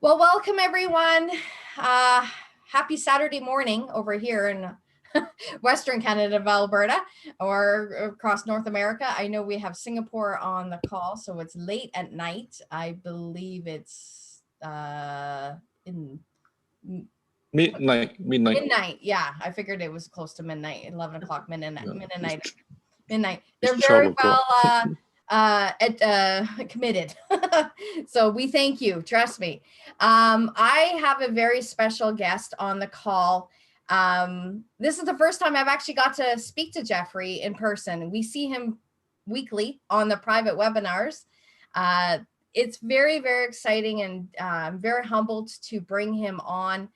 Well, welcome everyone. Happy Saturday morning over here in Western Canada of Alberta or across North America. I know we have Singapore on the call, so it's late at night. I believe it's in Midnight. midnight. Yeah, I figured it was close to midnight, 11 o'clock, midnight. They're It's very 12 o'clock. well committed. So we thank you. Trust me. I have a very special guest on the call. This is the first time I've actually got to speak to Jeffrey in person. We see him weekly on the private webinars. It's very, very exciting, and I'm very humbled to bring him on.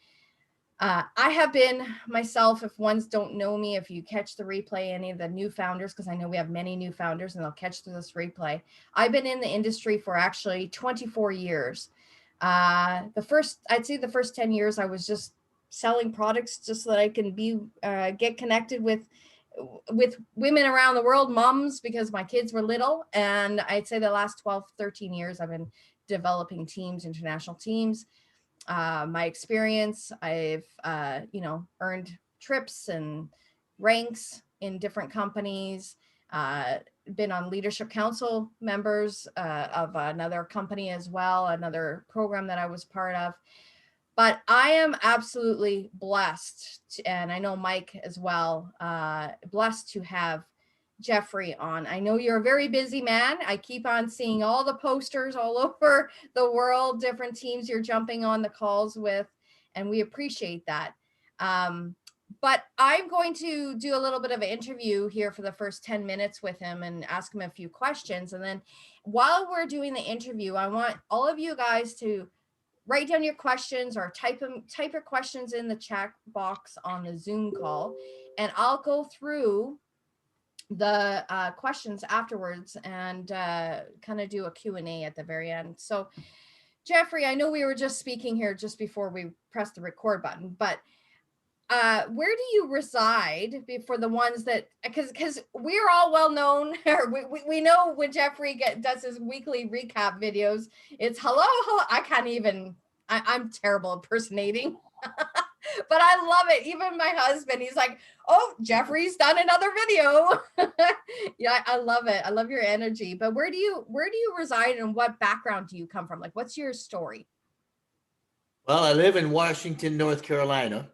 I have been myself, if ones don't know me, if you catch the replay, any of the new founders, because I know we have many new founders and they'll catch this replay. I've been in the industry for actually 24 years. I'd say the first 10 years, I was just selling products just so that I can get connected with women around the world, moms, because my kids were little. And I'd say the last 12, 13 years, I've been developing teams, international teams. My experience, I've earned trips and ranks in different companies, been on leadership council members of another company as well, another program that I was part of. But I am absolutely blessed, and I know Mike as well, blessed to have Jeffrey on. I know you're a very busy man. I keep on seeing all the posters all over the world, different teams you're jumping on the calls with, and we appreciate that. But I'm going to do a little bit of an interview here for the first 10 minutes with him and ask him a few questions. And then while we're doing the interview, I want all of you guys to write down your questions or type your questions in the chat box on the Zoom call, and I'll go through the questions afterwards and kind of do a Q&A at the very end. So Jeffrey, I know we were just speaking here just before we pressed the record button, but where do you reside for the ones that, because we're all well known, or we know when Jeffrey does his weekly recap videos, it's hello. I can't even, I'm terrible impersonating. But I love it. Even my husband, he's like, oh, Jeffrey's done another video. Yeah, I love it. I love your energy. But where do you reside, and what background do you come from? Like, what's your story? Well, I live in Washington, North Carolina.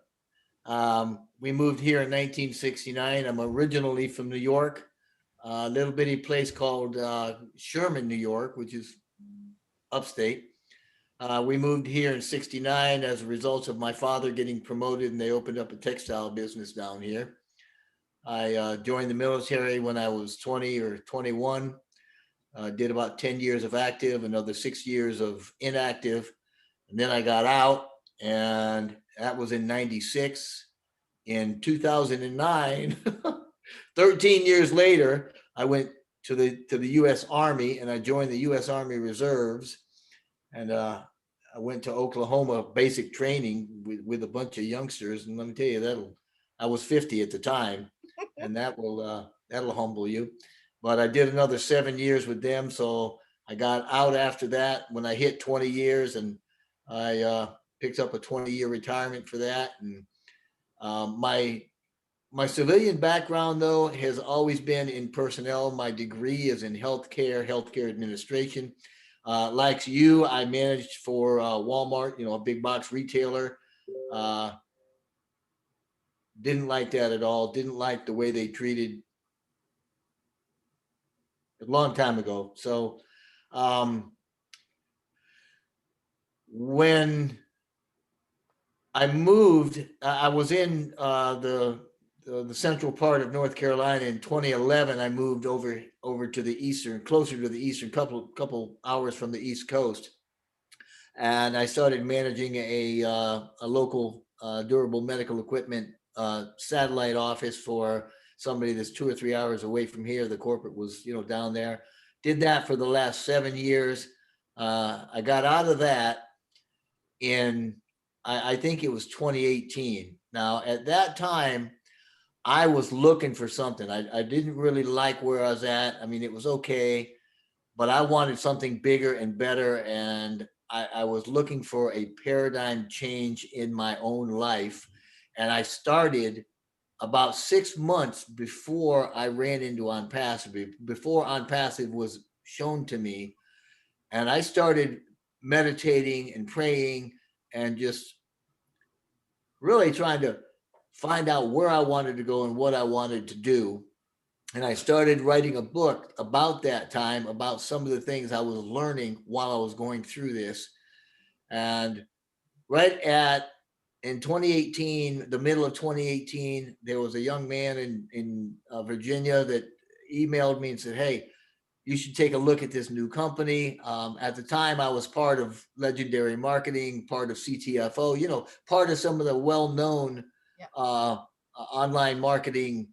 We moved here in 1969. I'm originally from New York, a little bitty place called Sherman, New York, which is upstate. We moved here in 69 as a result of my father getting promoted, and they opened up a textile business down here. I joined the military when I was 20 or 21, did about 10 years of active, another 6 years of inactive. And then I got out, and that was in 96. In 2009, 13 years later, I went to the U.S. Army, and I joined the U.S. Army Reserves. And I went to Oklahoma basic training with a bunch of youngsters, and let me tell you, I was 50 at the time, and that'll humble you. But I did another 7 years with them, so I got out after that when I hit 20 years, and I picked up a 20-year retirement for that. And my civilian background, though, has always been in personnel. My degree is in healthcare administration. Like you, I managed for Walmart, a big box retailer. Didn't like that at all. Didn't like the way they treated a long time ago. So when I moved, I was in the central part of North Carolina in 2011. I moved over to the eastern, closer to the eastern, couple hours from the East Coast, and I started managing a local durable medical equipment satellite office for somebody that's 2 or 3 hours away from here. The corporate was, down there. Did that for the last 7 years. I got out of that in, I think it was 2018. Now, at that time, I was looking for something. I didn't really like where I was at. I mean, it was okay, but I wanted something bigger and better. And I was looking for a paradigm change in my own life. And I started about 6 months before I ran into OnPassive, before OnPassive was shown to me. And I started meditating and praying and just really trying to find out where I wanted to go and what I wanted to do. And I started writing a book about that time, about some of the things I was learning while I was going through this. And right in 2018, the middle of 2018, there was a young man in Virginia that emailed me and said, "Hey, you should take a look at this new company." At the time, I was part of Legendary Marketing, part of CTFO, part of some of the well-known online marketing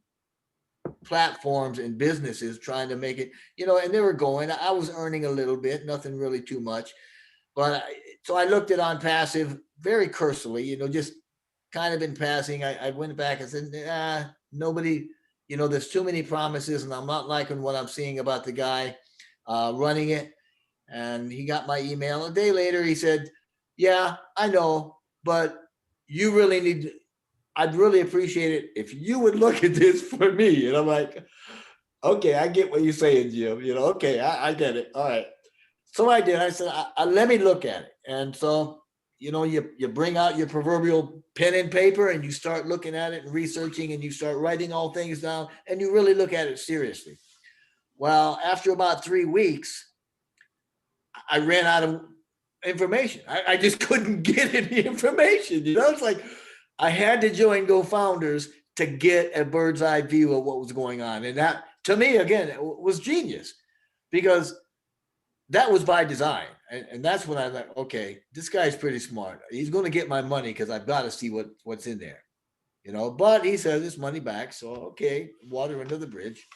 platforms and businesses trying to make it, and they were going. I was earning a little bit, nothing really too much. But so I looked at OnPassive very cursorily, just kind of in passing. I went back and said, nobody, there's too many promises, and I'm not liking what I'm seeing about the guy running it. And he got my email. A day later, he said, "Yeah, I know, but you really need, I'd really appreciate it if you would look at this for me." And I'm like, "Okay, I get what you're saying, Jim. Okay, I get it. All right." So I did. I said, let me look at it. And so, you bring out your proverbial pen and paper and you start looking at it and researching, and you start writing all things down, and you really look at it seriously. Well, after about 3 weeks, I ran out of information. I just couldn't get any information. It's like I had to join GoFounders to get a bird's eye view of what was going on. And that, to me, again, was genius, because that was by design. And that's when I thought, okay, this guy's pretty smart. He's going to get my money because I've got to see what's in there, but he says his money back. So, okay, water under the bridge.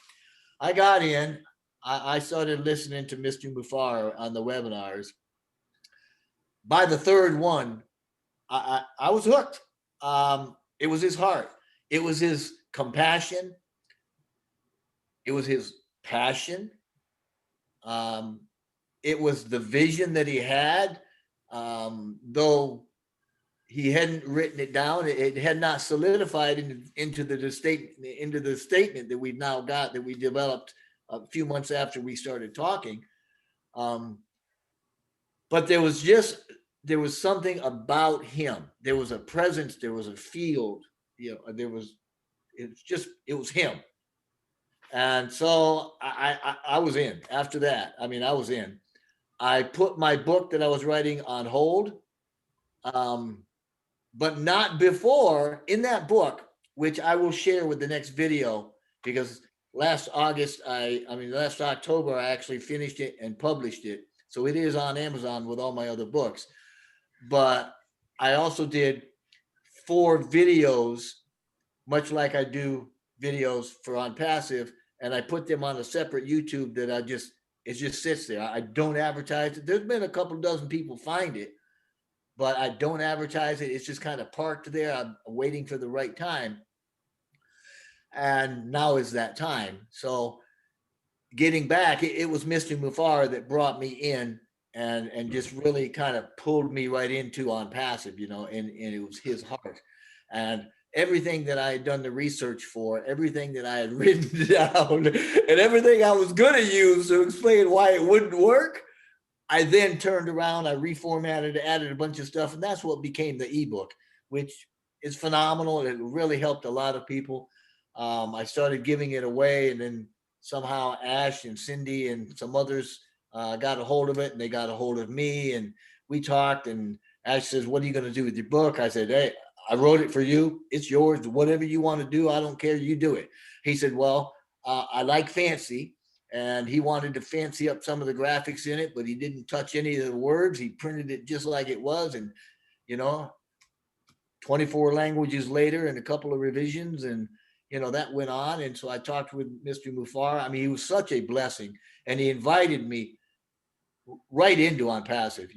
I got in. I started listening to Mr. Mufar on the webinars. By the third one, I was hooked. It was his heart. It was his compassion. It was his passion. It was the vision that he had, though he hadn't written it down. It had not solidified into the statement that we've now got, that we developed a few months after we started talking. But there was something about him. There was a presence. There was a field. It was him. And so I was in. After that, I was in. I put my book that I was writing on hold, but not before. In that book, which I will share with the next video, because last October, I actually finished it and published it. So it is on Amazon with all my other books. But I also did 4 videos, much like I do videos for OnPassive, and I put them on a separate YouTube that it just sits there. I don't advertise it. There's been a couple dozen people find it, but I don't advertise it. It's just kind of parked there. I'm waiting for the right time. And now is that time. So getting back, it was Mr. Mufar that brought me in and just really kind of pulled me right into OnPassive, and it was his heart. And everything that I had done the research for, everything that I had written down, and everything I was going to use to explain why it wouldn't work, I then turned around, I reformatted, added a bunch of stuff, and that's what became the ebook, which is phenomenal. It really helped a lot of people. I started giving it away, and then somehow Ash and Cindy and some others got a hold of it, and they got a hold of me, and we talked, and Ash says, "What are you going to do with your book?" I said, "Hey, I wrote it for you. It's yours. Whatever you want to do, I don't care. You do it." He said, "Well, I like fancy." And he wanted to fancy up some of the graphics in it, but he didn't touch any of the words. He printed it just like it was. And, 24 languages later and a couple of revisions, and, that went on. And so I talked with Mr. Mufar. He was such a blessing. And he invited me right into OnPassive.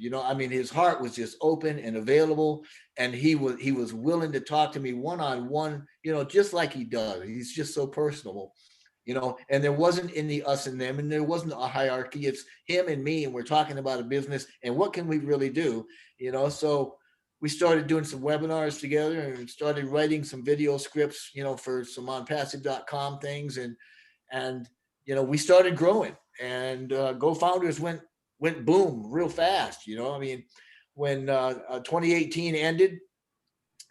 His heart was just open and available, and he was willing to talk to me one-on-one, just like he does. He's just so personable, and there wasn't any us and them, and there wasn't a hierarchy. It's him and me, and we're talking about a business and what can we really do, so we started doing some webinars together and started writing some video scripts, for some OnPassive.com things. And we started growing, and Go Founders went boom real fast. When 2018 ended,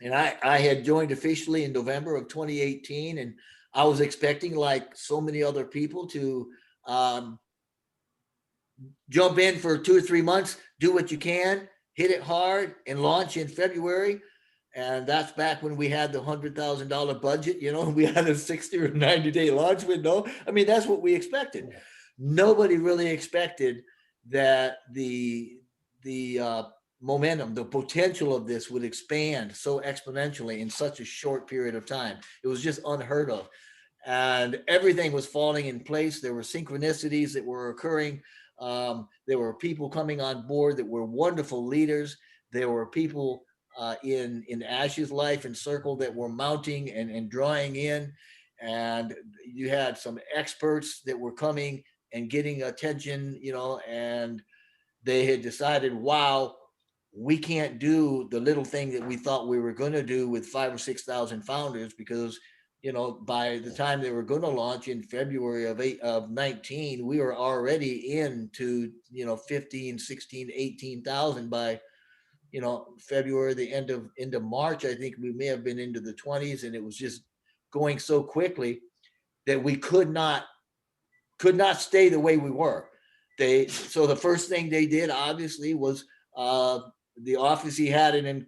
and I had joined officially in November of 2018, and I was expecting, like so many other people, to jump in for 2 or 3 months, do what you can, hit it hard, and launch in February. And that's back when we had the $100,000 budget. We had a 60 or 90-day launch window. I mean, that's what we expected. Nobody really expected that the momentum, the potential of this would expand so exponentially in such a short period of time. It was just unheard of. And everything was falling in place. There were synchronicities that were occurring. There were people coming on board that were wonderful leaders. There were people in Ash's life and circle that were mounting and drawing in. And you had some experts that were coming and getting attention, and they had decided, wow, we can't do the little thing that we thought we were going to do with 5,000 or 6,000 founders, because by the time they were going to launch in February of 19, we were already into 15, 16, 18,000 by February, the end of March. I think we may have been into the 20s, and it was just going so quickly that we could not stay the way we were. So the first thing they did, obviously, was the office he had in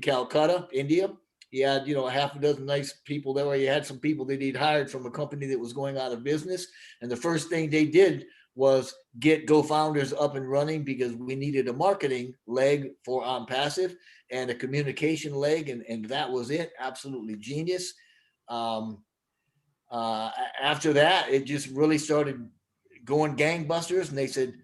Calcutta, India. He had, a half a dozen nice people there. He had some people that he'd hired from a company that was going out of business. And the first thing they did was get Go Founders up and running, because we needed a marketing leg for OnPassive and a communication leg. And that was it. Absolutely genius. After that, it just really started going gangbusters. And they said,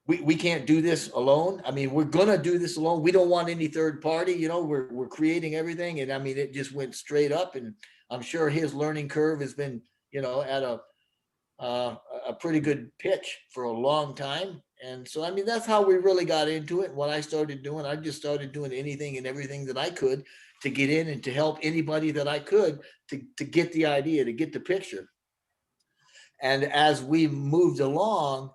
we can't do this alone. I mean, we're going to do this alone. We don't want any third party. We're creating everything. And I mean, it just went straight up. And I'm sure his learning curve has been, at a pretty good pitch for a long time. And so, I mean, that's how we really got into it. What I started doing, I just started doing anything and everything that I could to get in and to help anybody that I could to get the idea, to get the picture. And as we moved along,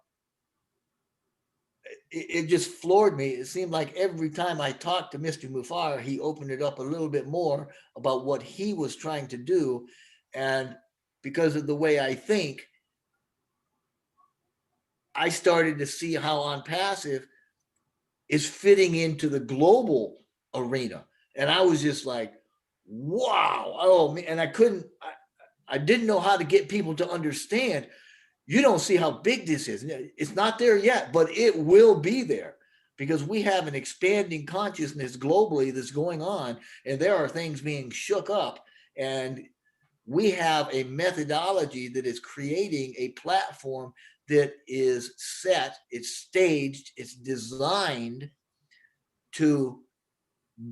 it just floored me. It seemed like every time I talked to Mr. Mufar, he opened it up a little bit more about what he was trying to do. And because of the way I think, I started to see how OnPassive is fitting into the global arena. And I was just like, wow. Oh, man. And I didn't know how to get people to understand. You don't see how big this is. It's not there yet, but it will be there, because we have an expanding consciousness globally that's going on, and there are things being shook up, and we have a methodology that is creating a platform that is set, it's staged, it's designed to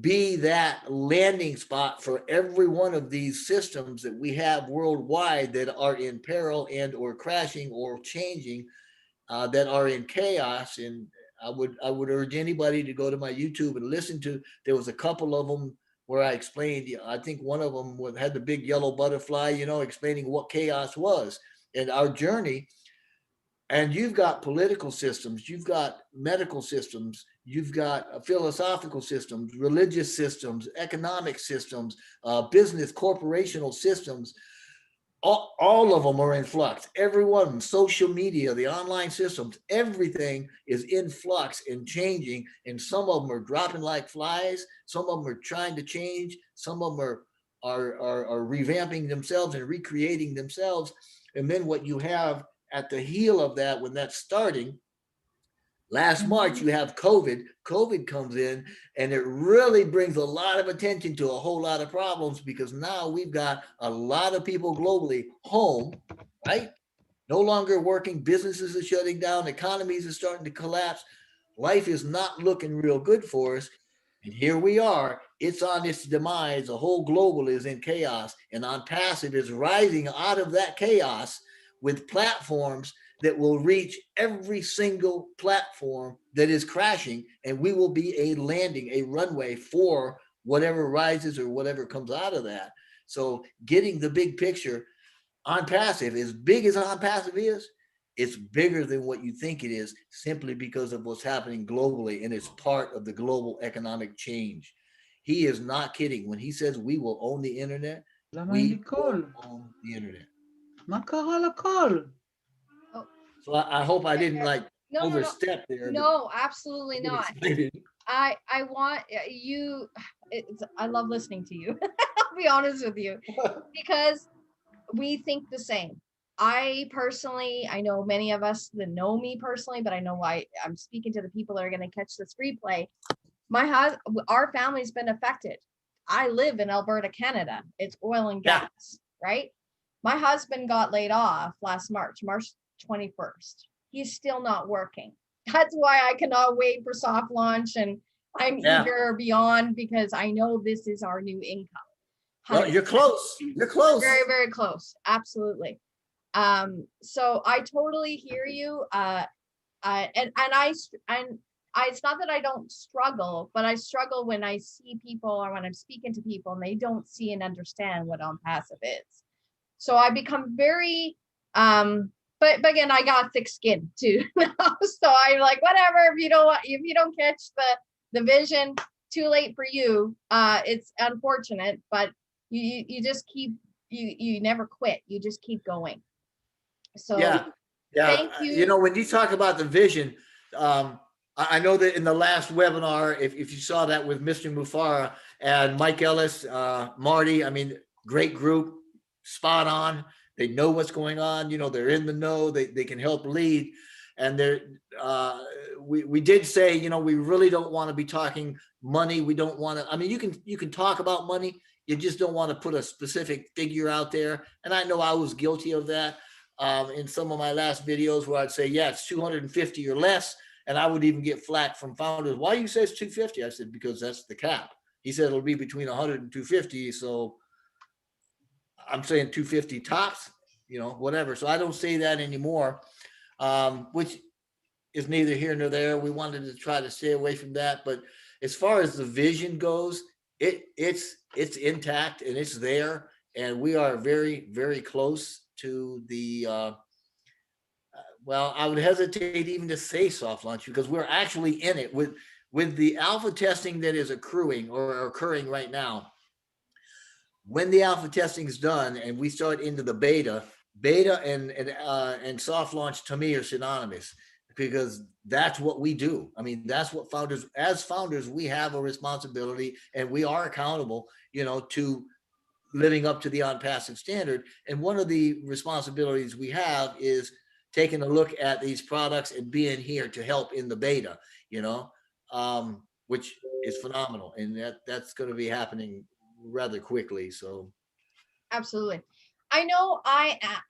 be that landing spot for every one of these systems that we have worldwide that are in peril and or crashing or changing, that are in chaos. And I would urge anybody to go to my YouTube and listen to. There was a couple of them where I explained. I think one of them had the big yellow butterfly, explaining what chaos was and our journey. And you've got political systems, you've got medical systems, you've got philosophical systems, religious systems, economic systems, business, corporational systems. All of them are in flux. Every one of them, social media, the online systems, everything is in flux and changing. And some of them are dropping like flies. Some of them are trying to change. Some of them are revamping themselves and recreating themselves. And then what you have at the heel of that, when that's starting, last March, you have COVID. COVID comes in, and it really brings a lot of attention to a whole lot of problems, because now we've got a lot of people globally home, right? No longer working. Businesses are shutting down. Economies are starting to collapse. Life is not looking real good for us. And here we are. It's on its demise. The whole global is in chaos. And OnPassive is rising out of that chaos with platforms that will reach every single platform that is crashing. And we will be a landing, a runway for whatever rises or whatever comes out of that. So getting the big picture, OnPassive, as big as OnPassive is, it's bigger than what you think it is simply because of what's happening globally, and it's part of the global economic change. He is not kidding when he says we will own the internet. למה אין לי We קול? will own the internet. מה קרה לקול? Oh, So I hope I didn't like no, no, no, overstep there. no, absolutely but I'm not. excited. I want you. I love listening to you. I'll be honest with you, because we think the same. I personally, I know many of us that know me personally, but I know why I'm speaking to the people that are going to catch this replay. Our family's been affected. I live in Alberta, Canada. It's oil and Yeah. gas, right? My husband got laid off last March 21st. He's still not working. That's why I cannot wait for soft launch, and I'm eager beyond, because I know this is our new income. Well, you're close. You're close. Very, very close. Absolutely. So I totally hear you. It's not that I don't struggle, but I struggle when I see people, or when I'm speaking to people and they don't see and understand what OnPassive is. So I become very, but again, I got thick skin too. So I'm like, whatever, if you don't catch the vision, too late for you. It's unfortunate, but you just keep, you never quit. You just keep going. So yeah. Thank you. You know, when you talk about the vision, I know that in the last webinar, if you saw that with Mr. Mufara and Mike Ellis, Marty, I mean, great group, spot on. They know what's going on. You know, they're in the know. They can help lead. And we did say, you know, we really don't want to be talking money. We don't want to. I mean, you can talk about money. You just don't want to put a specific figure out there. And I know I was guilty of that in some of my last videos, where I'd say, yeah, it's 250 or less. And I would even get flack from founders. Why you say it's 250? I said, because that's the cap. He said it'll be between 100 and 250. So I'm saying 250 tops, you know, whatever. So I don't say that anymore, which is neither here nor there. We wanted to try to stay away from that. But as far as the vision goes, it's intact and it's there. And we are very, very close to the, well, I would hesitate even to say soft launch, because we're actually in it with the alpha testing that is accruing or occurring right now. When the alpha testing is done and we start into the beta and soft launch to me are synonymous, because that's what we do. I mean, that's what as founders, we have a responsibility and we are accountable, you know, to living up to the OnPassive standard. And one of the responsibilities we have is taking a look at these products and being here to help in the beta, you know, which is phenomenal. And that's going to be happening rather quickly. So absolutely. I know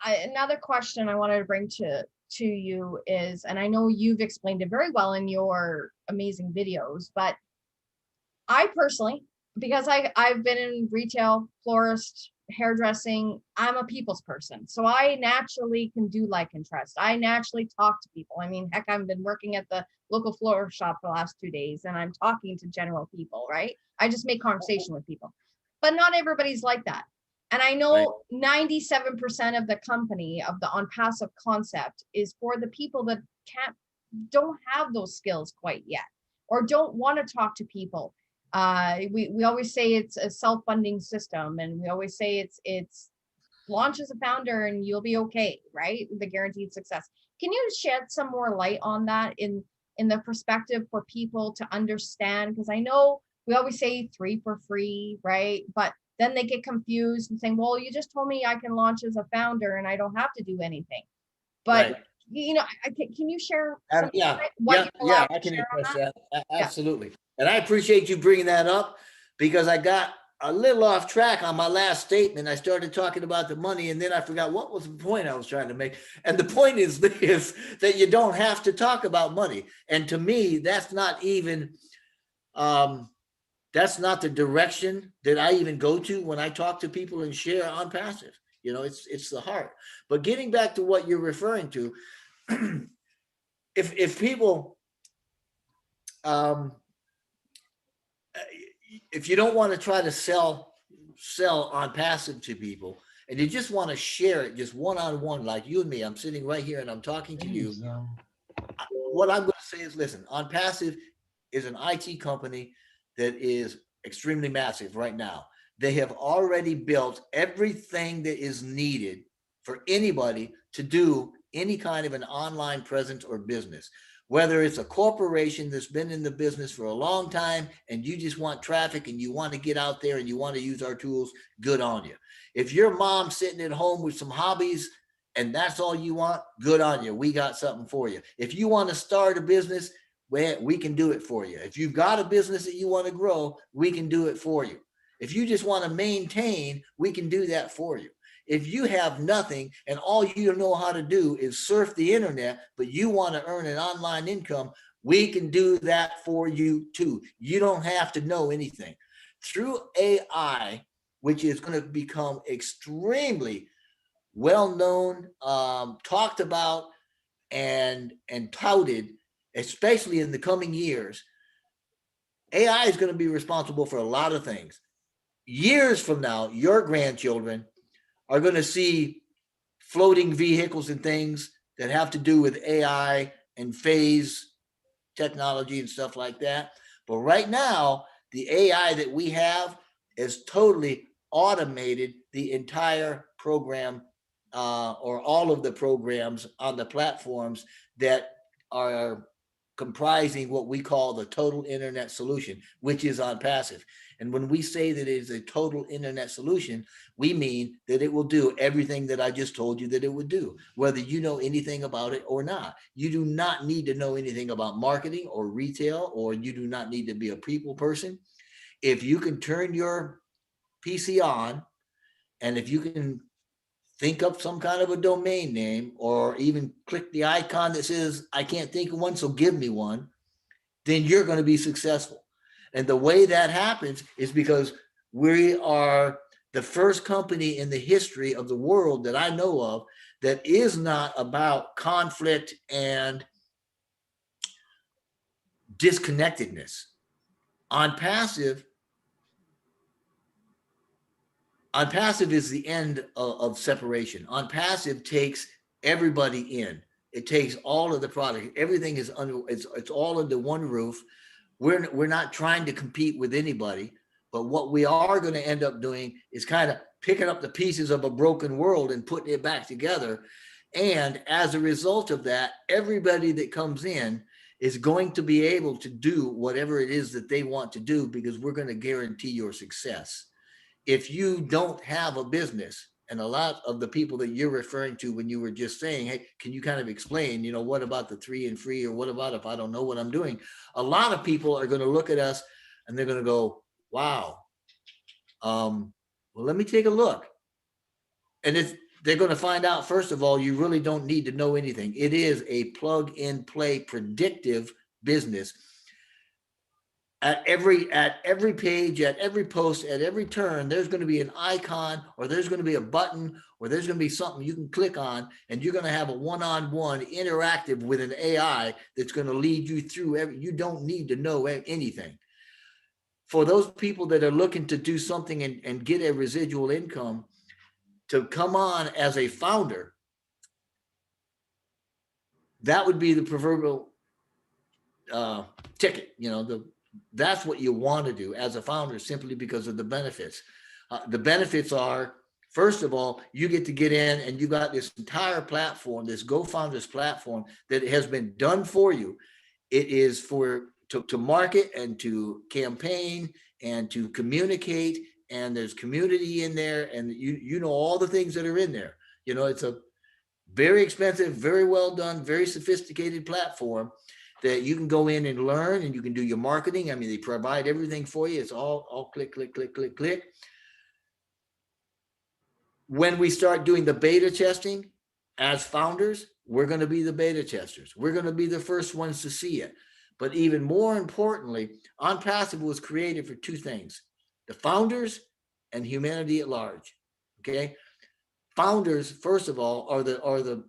another question I wanted to bring to you is, and I know you've explained it very well in your amazing videos, but I personally, because I've been in retail, florist, hairdressing, I'm a people's person. So I naturally can do like and trust. I naturally talk to people. I mean, heck, I've been working at the local florist shop for the last 2 days and I'm talking to general people, right? I just make conversation with people, but not everybody's like that. And I know 97% of the company of the OnPassive concept is for the people that don't have those skills quite yet, or don't want to talk to people. We always say it's a self-funding system, and we always say it's launch as a founder and you'll be okay, right? The guaranteed success. Can you shed some more light on that in the perspective for people to understand? Because I know we always say 3 for free, right? But then they get confused and saying, well, you just told me I can launch as a founder and I don't have to do anything. But you know, can you share? I can address that. Absolutely. Yeah. And I appreciate you bringing that up, because I got a little off track on my last statement. I started talking about the money and then I forgot what was the point I was trying to make. And the point is this, that you don't have to talk about money. And to me, that's not even, that's not the direction that I even go to when I talk to people and share OnPassive. You know, it's the heart. But getting back to what you're referring to, if people, um, if you don't want to try to sell OnPassive to people, and you just want to share it just one-on-one, like you and me, I'm sitting right here and I'm talking to you. What I'm going to say is, listen, OnPassive is an IT company that is extremely massive right now. They have already built everything that is needed for anybody to do any kind of an online presence or business. Whether it's a corporation that's been in the business for a long time and you just want traffic and you want to get out there and you want to use our tools, good on you. If your mom's sitting at home with some hobbies and that's all you want, good on you. We got something for you. If you want to start a business, we can do it for you. If you've got a business that you want to grow, we can do it for you. If you just want to maintain, we can do that for you. If you have nothing and all you know how to do is surf the internet, but you want to earn an online income, we can do that for you too. You don't have to know anything. Through AI, which is going to become extremely well-known, talked about, and touted, especially in the coming years, AI is going to be responsible for a lot of things. Years from now, your grandchildren are going to see floating vehicles and things that have to do with AI and phase technology and stuff like that. But right now, the AI that we have is totally automated the entire program, or all of the programs on the platforms that are comprising what we call the total internet solution, which is OnPassive. And when we say that it is a total internet solution, we mean that it will do everything that I just told you that it would do, whether you know anything about it or not. You do not need to know anything about marketing or retail, or you do not need to be a people person. If you can turn your PC on, and if you can think up some kind of a domain name, or even click the icon that says, I can't think of one, so give me one, then you're going to be successful. And the way that happens is because we are the first company in the history of the world that I know of that is not about conflict and disconnectedness. OnPassive is the end of separation. OnPassive takes everybody in. It takes all of the product. Everything is under. It's all under one roof. We're not trying to compete with anybody, but what we are going to end up doing is kind of picking up the pieces of a broken world and putting it back together. And as a result of that, everybody that comes in is going to be able to do whatever it is that they want to do, because we're going to guarantee your success. If you don't have a business, and a lot of the people that you're referring to when you were just saying, hey, can you kind of explain, what about the 3 and free, or what about if I don't know what I'm doing? A lot of people are going to look at us and they're going to go, wow, well, let me take a look. And they're going to find out, first of all, you really don't need to know anything. It is a plug and play predictive business. At every page, at every post, at every turn, there's going to be an icon, or there's going to be a button, or there's going to be something you can click on, and you're going to have a one-on-one interactive with an AI that's going to lead you through you don't need to know anything. For those people that are looking to do something and get a residual income, to come on as a founder, that would be the proverbial ticket. That's what you want to do as a founder, simply because of the benefits. The benefits are, first of all, you get to get in and you got this entire platform, this GoFounders platform that has been done for you. It is to market and to campaign and to communicate, and there's community in there, and you know all the things that are in there. It's a very expensive, very well done, very sophisticated platform that you can go in and learn, and you can do your marketing. I mean, they provide everything for you. It's all click, click, click, click, click. When we start doing the beta testing as founders, we're going to be the beta testers. We're going to be the first ones to see it. But even more importantly, OnPassive was created for two things: the founders and humanity at large. Okay. Founders, first of all, are the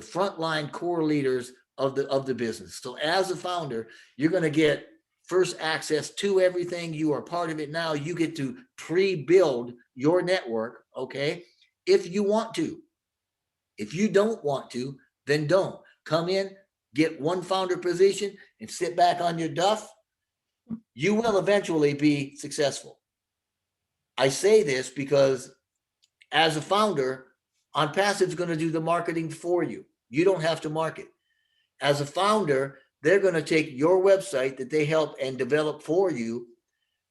frontline core leaders of the business. So as a founder, you're going to get first access to everything. You are part of it now. You get to pre-build your network, okay? If you want to. If you don't want to, then don't. Come in, get one founder position, and sit back on your duff. You will eventually be successful. I say this because as a founder, OnPassive is going to do the marketing for you. You don't have to market. As a founder, they're going to take your website that they help and develop for you,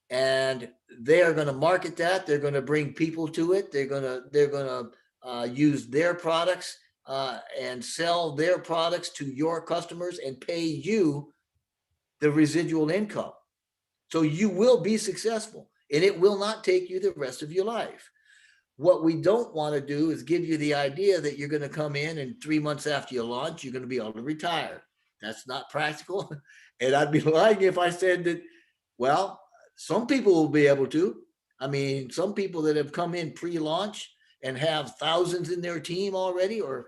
and they are going to market that. They're going to bring people to it. They're going to use their products and sell their products to your customers and pay you the residual income. So you will be successful, and it will not take you the rest of your life. What we don't want to do is give you the idea that you're going to come in and 3 months after you launch, you're going to be able to retire. That's not practical. And I'd be lying if I said that, well, some people will be able to. I mean, some people that have come in pre-launch and have thousands in their team already, or,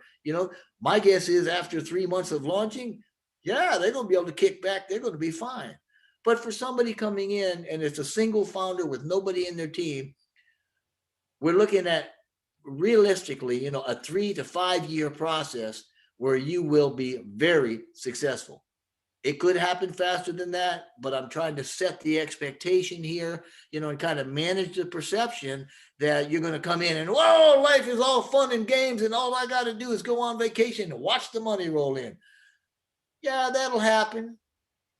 my guess is after 3 months of launching, yeah, they're going to be able to kick back. They're going to be fine. But for somebody coming in and it's a single founder with nobody in their team, we're looking at realistically, a 3 to 5 year process where you will be very successful. It could happen faster than that, but I'm trying to set the expectation here, and kind of manage the perception that you're going to come in and, whoa, life is all fun and games and all I got to do is go on vacation and watch the money roll in. Yeah, that'll happen,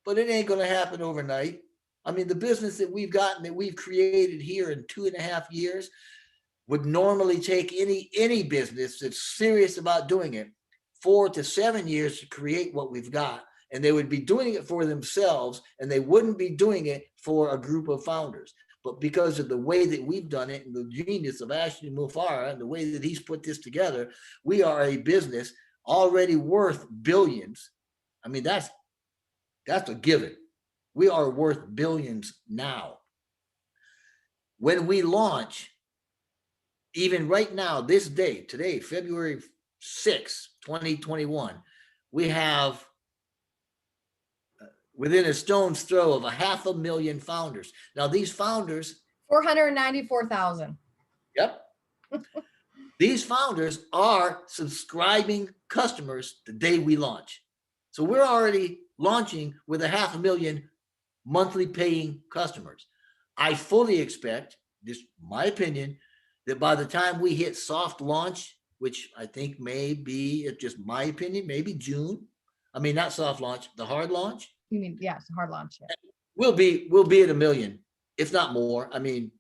but it ain't going to happen overnight. I mean, the business that we've created here in 2.5 years would normally take any business that's serious about doing it 4 to 7 years to create what we've got. And they would be doing it for themselves, and they wouldn't be doing it for a group of founders. But because of the way that we've done it and the genius of Ashley Mufara and the way that he's put this together, we are a business already worth billions. I mean, that's a given. We are worth billions now. When we launch, even right now, this day, today, February 6, 2021, we have within a stone's throw of 500,000 founders. Now, these founders, 494,000. Yep. These founders are subscribing customers the day we launch. So we're already launching with 500,000 monthly paying customers. I fully expect, this is my opinion, that by the time we hit soft launch, which I think may be, it's just my opinion, maybe June. I mean, not soft launch, the hard launch. You mean, yeah, it's a hard launch. Yeah. We'll be at 1 million, if not more. I mean,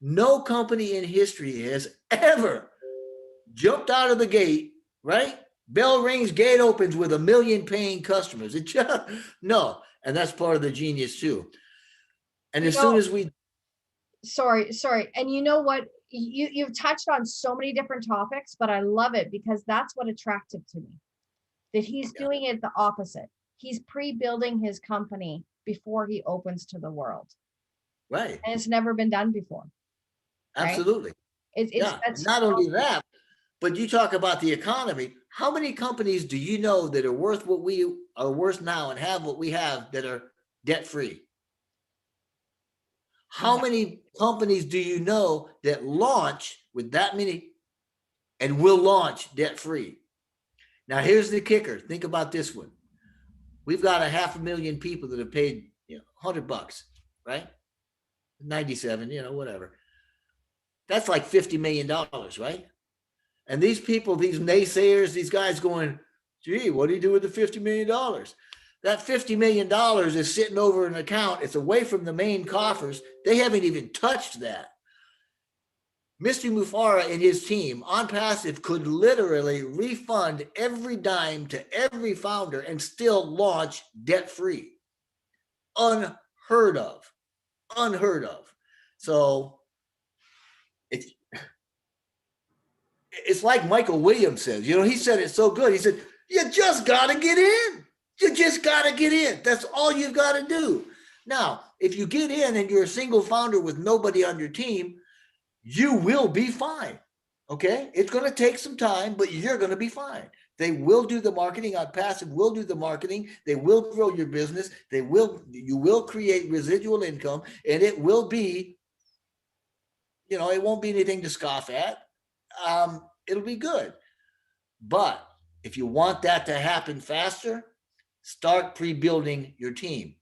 no company in history has ever jumped out of the gate, right? Bell rings, gate opens with 1 million paying customers. It just, no. And that's part of the genius too. And as soon as we, sorry. And you know what? You've touched on so many different topics, but I love it because that's what attracted to me. That he's doing it the opposite. He's pre-building his company before he opens to the world. Right. And it's never been done before. Absolutely. Right? That's not only that, but you talk about the economy. How many companies do you know that are worth what we are worth now and have what we have that are debt-free? How many companies do you know that launch with that many and will launch debt-free? Now, here's the kicker. Think about this one. We've got 500,000 people that have paid $100, right? 97, whatever. That's like $50 million, right? And these people, these naysayers, these guys going, gee, what do you do with the $50 million? That $50 million is sitting over an account. It's away from the main coffers. They haven't even touched that. Mr. Mufara and his team, OnPassive, could literally refund every dime to every founder and still launch debt-free. Unheard of. So it's like Michael Williams says, he said it so good. He said, you just got to get in. You just got to get in. That's all you've got to do. Now, if you get in and you're a single founder with nobody on your team, you will be fine. Okay. It's going to take some time, but you're going to be fine. They will do the marketing. OnPassive will do the marketing. They will grow your business. You will create residual income, and it will be, it won't be anything to scoff at. It'll be good. But if you want that to happen faster, start pre-building your team.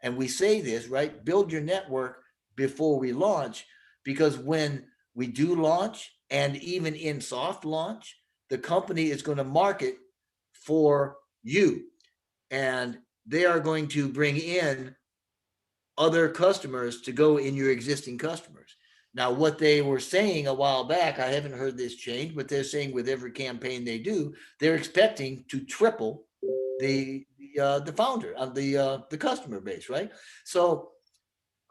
And we say this, right? Build your network before we launch, because when we do launch, and even in soft launch, the company is going to market for you, and they are going to bring in other customers to go in your existing customers. Now, what they were saying a while back, I haven't heard this change, but they're saying with every campaign they do, they're expecting to triple the founder of the customer base, right? So,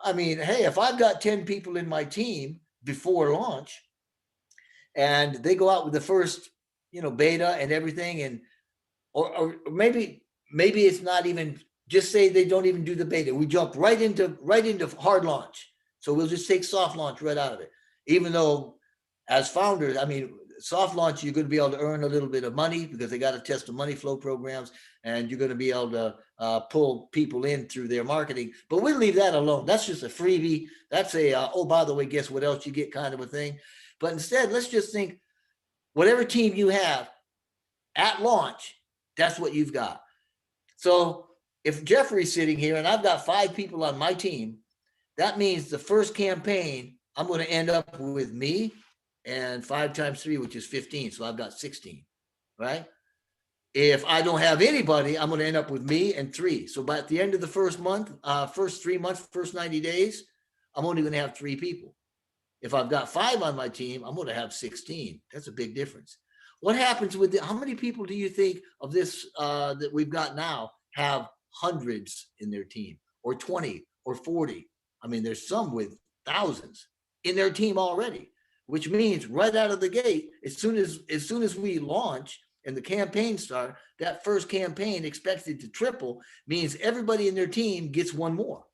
I mean, hey, if I've got 10 people in my team before launch, and they go out with the first, beta and everything, and or maybe it's not even, just say they don't even do the beta. We jump right into hard launch. So we'll just take soft launch right out of it. Even though as founders, I mean, soft launch, you're going to be able to earn a little bit of money because they got to test the money flow programs, and you're going to be able to pull people in through their marketing. But we'll leave that alone. That's just a freebie. That's a, oh, by the way, guess what else you get kind of a thing. But instead, let's just think whatever team you have at launch, that's what you've got. So if Jeffrey's sitting here and I've got 5 people on my team, that means the first campaign, I'm going to end up with me and 5 times 3, which is 15. So I've got 16, right? If I don't have anybody, I'm going to end up with me and 3. So by the end of the first month, first 3 months, first 90 days, I'm only going to have 3 people. If I've got 5 on my team, I'm going to have 16. That's a big difference. What happens with how many people do you think of this that we've got now have hundreds in their team, or 20 or 40? I mean, there's some with thousands in their team already, which means right out of the gate, as soon as we launch and the campaign start, that first campaign expected to triple means everybody in their team gets 1 more.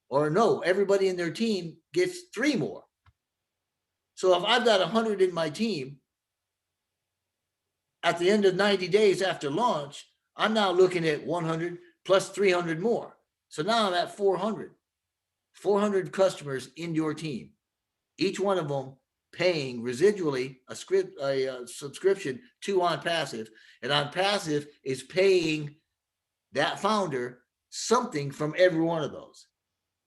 Or no, everybody in their team gets 3 more. So if I've got 100 in my team, at the end of 90 days after launch, I'm now looking at 100 plus 300 more. So now I'm at 400 customers in your team, each one of them paying residually a subscription to OnPassive, and OnPassive is paying that founder something from every one of those.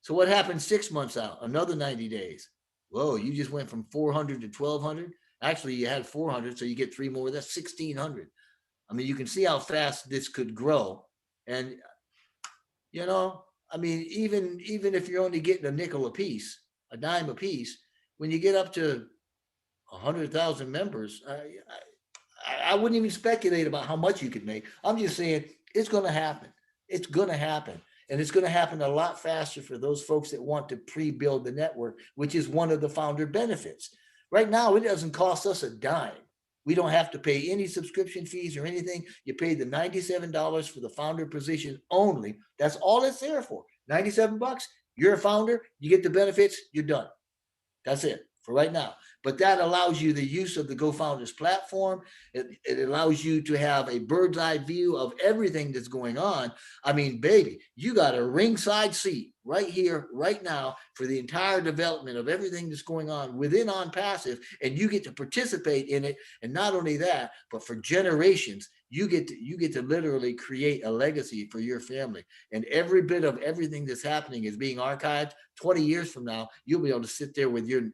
So what happens 6 months out? Another 90 days. Whoa, you just went from 400 to 1,200. Actually, you had 400, so you get 3 more. That's 1,600. I mean, you can see how fast this could grow. And, I mean, even if you're only getting a nickel a piece, a dime a piece, when you get up to 100,000 members, I wouldn't even speculate about how much you could make. I'm just saying it's going to happen. It's going to happen. And it's going to happen a lot faster for those folks that want to pre-build the network, which is one of the founder benefits. Right now, it doesn't cost us a dime. We don't have to pay any subscription fees or anything. You pay the $97 for the founder position only. That's all it's there for. $97. You're a founder. You get the benefits. You're done. That's it for right now. But that allows you the use of the GoFounders platform. It allows you to have a bird's eye view of everything that's going on. I mean, baby, you got a ringside seat right here, right now, for the entire development of everything that's going on within OnPassive, and you get to participate in it. And not only that, but for generations, you get to literally create a legacy for your family. And every bit of everything that's happening is being archived. 20 years from now, you'll be able to sit there with your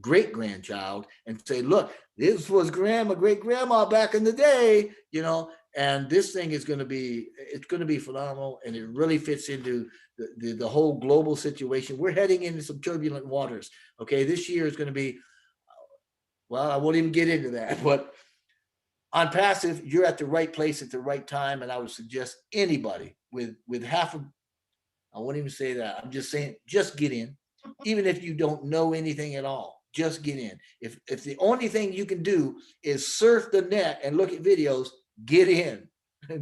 great grandchild and say, look, this was great grandma back in the day, and this thing is going to be phenomenal. And it really fits into the whole global situation. We're heading into some turbulent waters. Okay. This year is going to be, well, I won't even get into that, but OnPassive, you're at the right place at the right time. And I would suggest anybody with half of, I won't even say that. I'm just saying, just get in. Even if you don't know anything at all, just get in. If the only thing you can do is surf the net and look at videos, get in.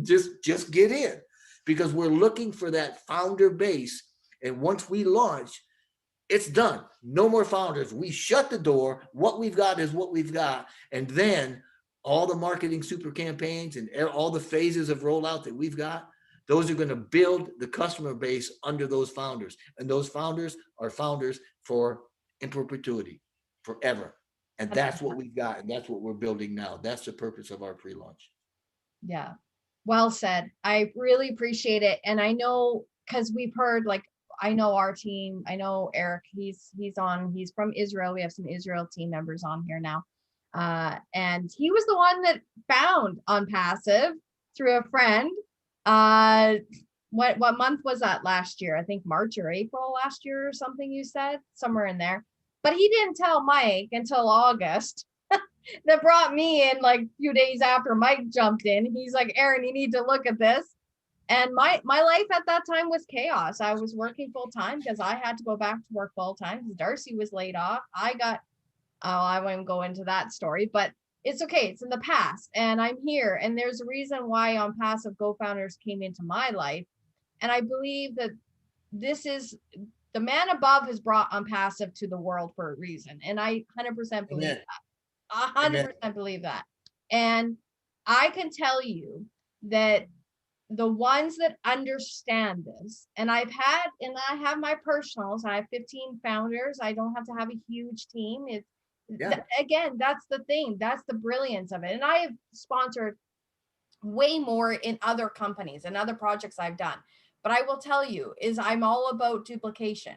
Just get in, because we're looking for that founder base. And once we launch, it's done. No more founders. We shut the door. What we've got is what we've got. And then all the marketing super campaigns and all the phases of rollout that we've got, those are going to build the customer base under those founders. And those founders are founders for in perpetuity, forever. And that's what we've got. And that's what we're building now. That's the purpose of our pre-launch. Yeah. Well said. I really appreciate it. And I know, because we've heard, like, I know our team, I know Eric, he's from Israel. We have some Israel team members on here now. And he was the one that found OnPassive through a friend. What month was that last year? I think March or April last year or something, you said, somewhere in there. But he didn't tell Mike until August. That brought me in like a few days after Mike jumped in. He's like, Erin, you need to look at this. And my life at that time was chaos. I was working full time because I had to go back to work full time because Darcy was laid off. I won't go into that story, but it's okay. It's in the past and I'm here. And there's a reason why OnPassive co-founders came into my life. And I believe that this is the man above has brought OnPassive to the world for a reason. And I 100% believe that. 100% believe that. And I can tell you that the ones that understand this, and I have my personals, I have 15 founders. I don't have to have a huge team. Again, that's the thing. That's the brilliance of it. And I have sponsored way more in other companies and other projects I've done. But I will tell you is I'm all about duplication.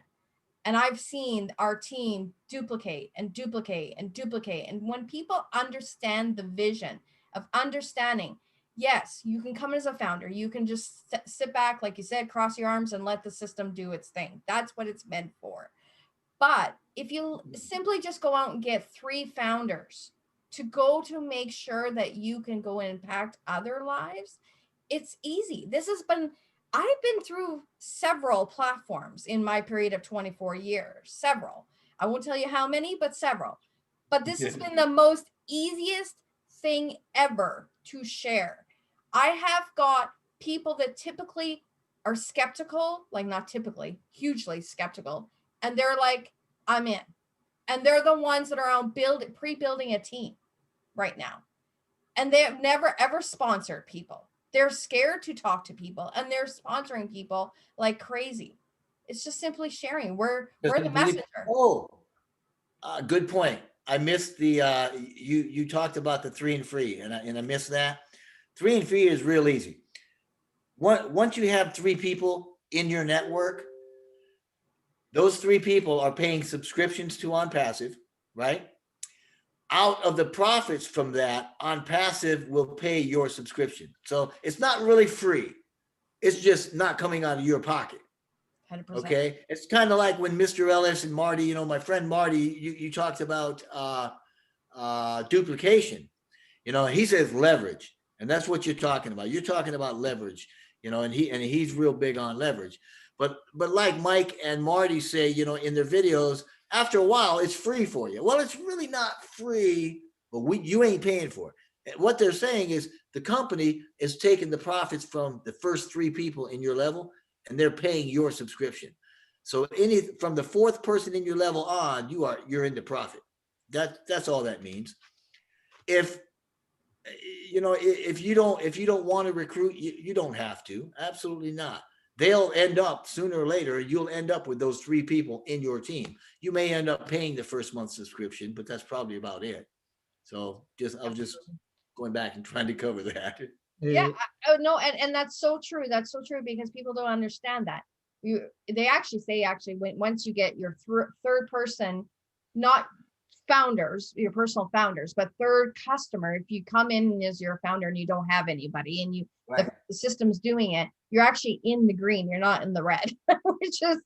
And I've seen our team duplicate and duplicate and duplicate. And when people understand the vision of understanding, yes, you can come as a founder. You can just sit back, like you said, cross your arms and let the system do its thing. That's what it's meant for. But if you simply just go out and get 3 founders to go to make sure that you can go and impact other lives, it's easy. I've been through several platforms in my period of 24 years, several. I won't tell you how many, but several. But this has been the most easiest thing ever to share. I have got people that typically are skeptical, like not typically, hugely skeptical. And they're like, I'm in. And they're the ones that are on pre-building a team right now. And they've never, ever sponsored people. They're scared to talk to people and they're sponsoring people like crazy. It's just simply sharing. We're the messenger. Good point. I missed the you talked about the 3 and free and I missed that. 3 and free is real easy. Once you have 3 people in your network, those 3 people are paying subscriptions to OnPassive, right? Out of the profits from that, OnPassive will pay your subscription. So it's not really free. It's just not coming out of your pocket. 100%. Okay. It's kind of like when Mr. Ellis and Marty, my friend Marty, you talked about duplication. He says leverage, and that's what you're talking about. You're talking about leverage, and he's real big on leverage. But like Mike and Marty say, in their videos, after a while, it's free for you. Well, it's really not free, but you ain't paying for it. What they're saying is the company is taking the profits from the first 3 people in your level, and they're paying your subscription. So from the 4th person in your level on, you're into profit. That's all that means. If you don't want to recruit, you don't have to. Absolutely not. They'll end up sooner or later, you'll end up with those 3 people in your team. You may end up paying the first month's subscription, but that's probably about it. So I was just going back and trying to cover that. Yeah. No, and that's so true. That's so true because people don't understand that. They actually say once you get your 3rd person, not founders, your personal founders, but 3rd customer, if you come in as your founder and you don't have anybody and the system's doing it, you're actually in the green, you're not in the red, which is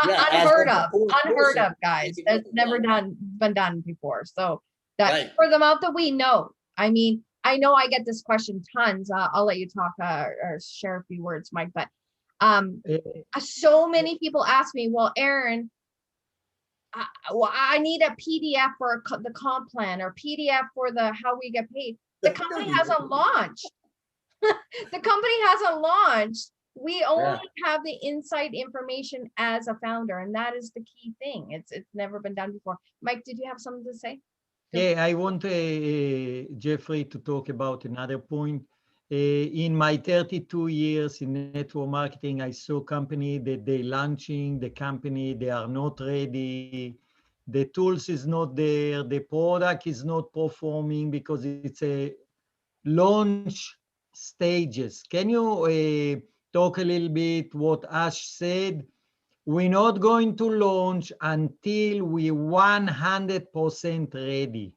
unheard of, guys. That's never been done before. So that for the amount that we know, I mean, I know I get this question tons. I'll let you talk or share a few words, Mike, but so many people ask me, well, Erin, I need a PDF for the comp plan or PDF for how we get paid. The company hasn't launched. The company hasn't launched. We only have the inside information as a founder, and that is the key thing. It's never been done before. Mike, did you have something to say? Yeah, I want Jeffrey to talk about another point. In my 32 years in network marketing, I saw company that they launching the company, they are not ready. The tools is not there. The product is not performing because it's a launch stages. Can you talk a little bit what Ash said? We're not going to launch until we 100% ready.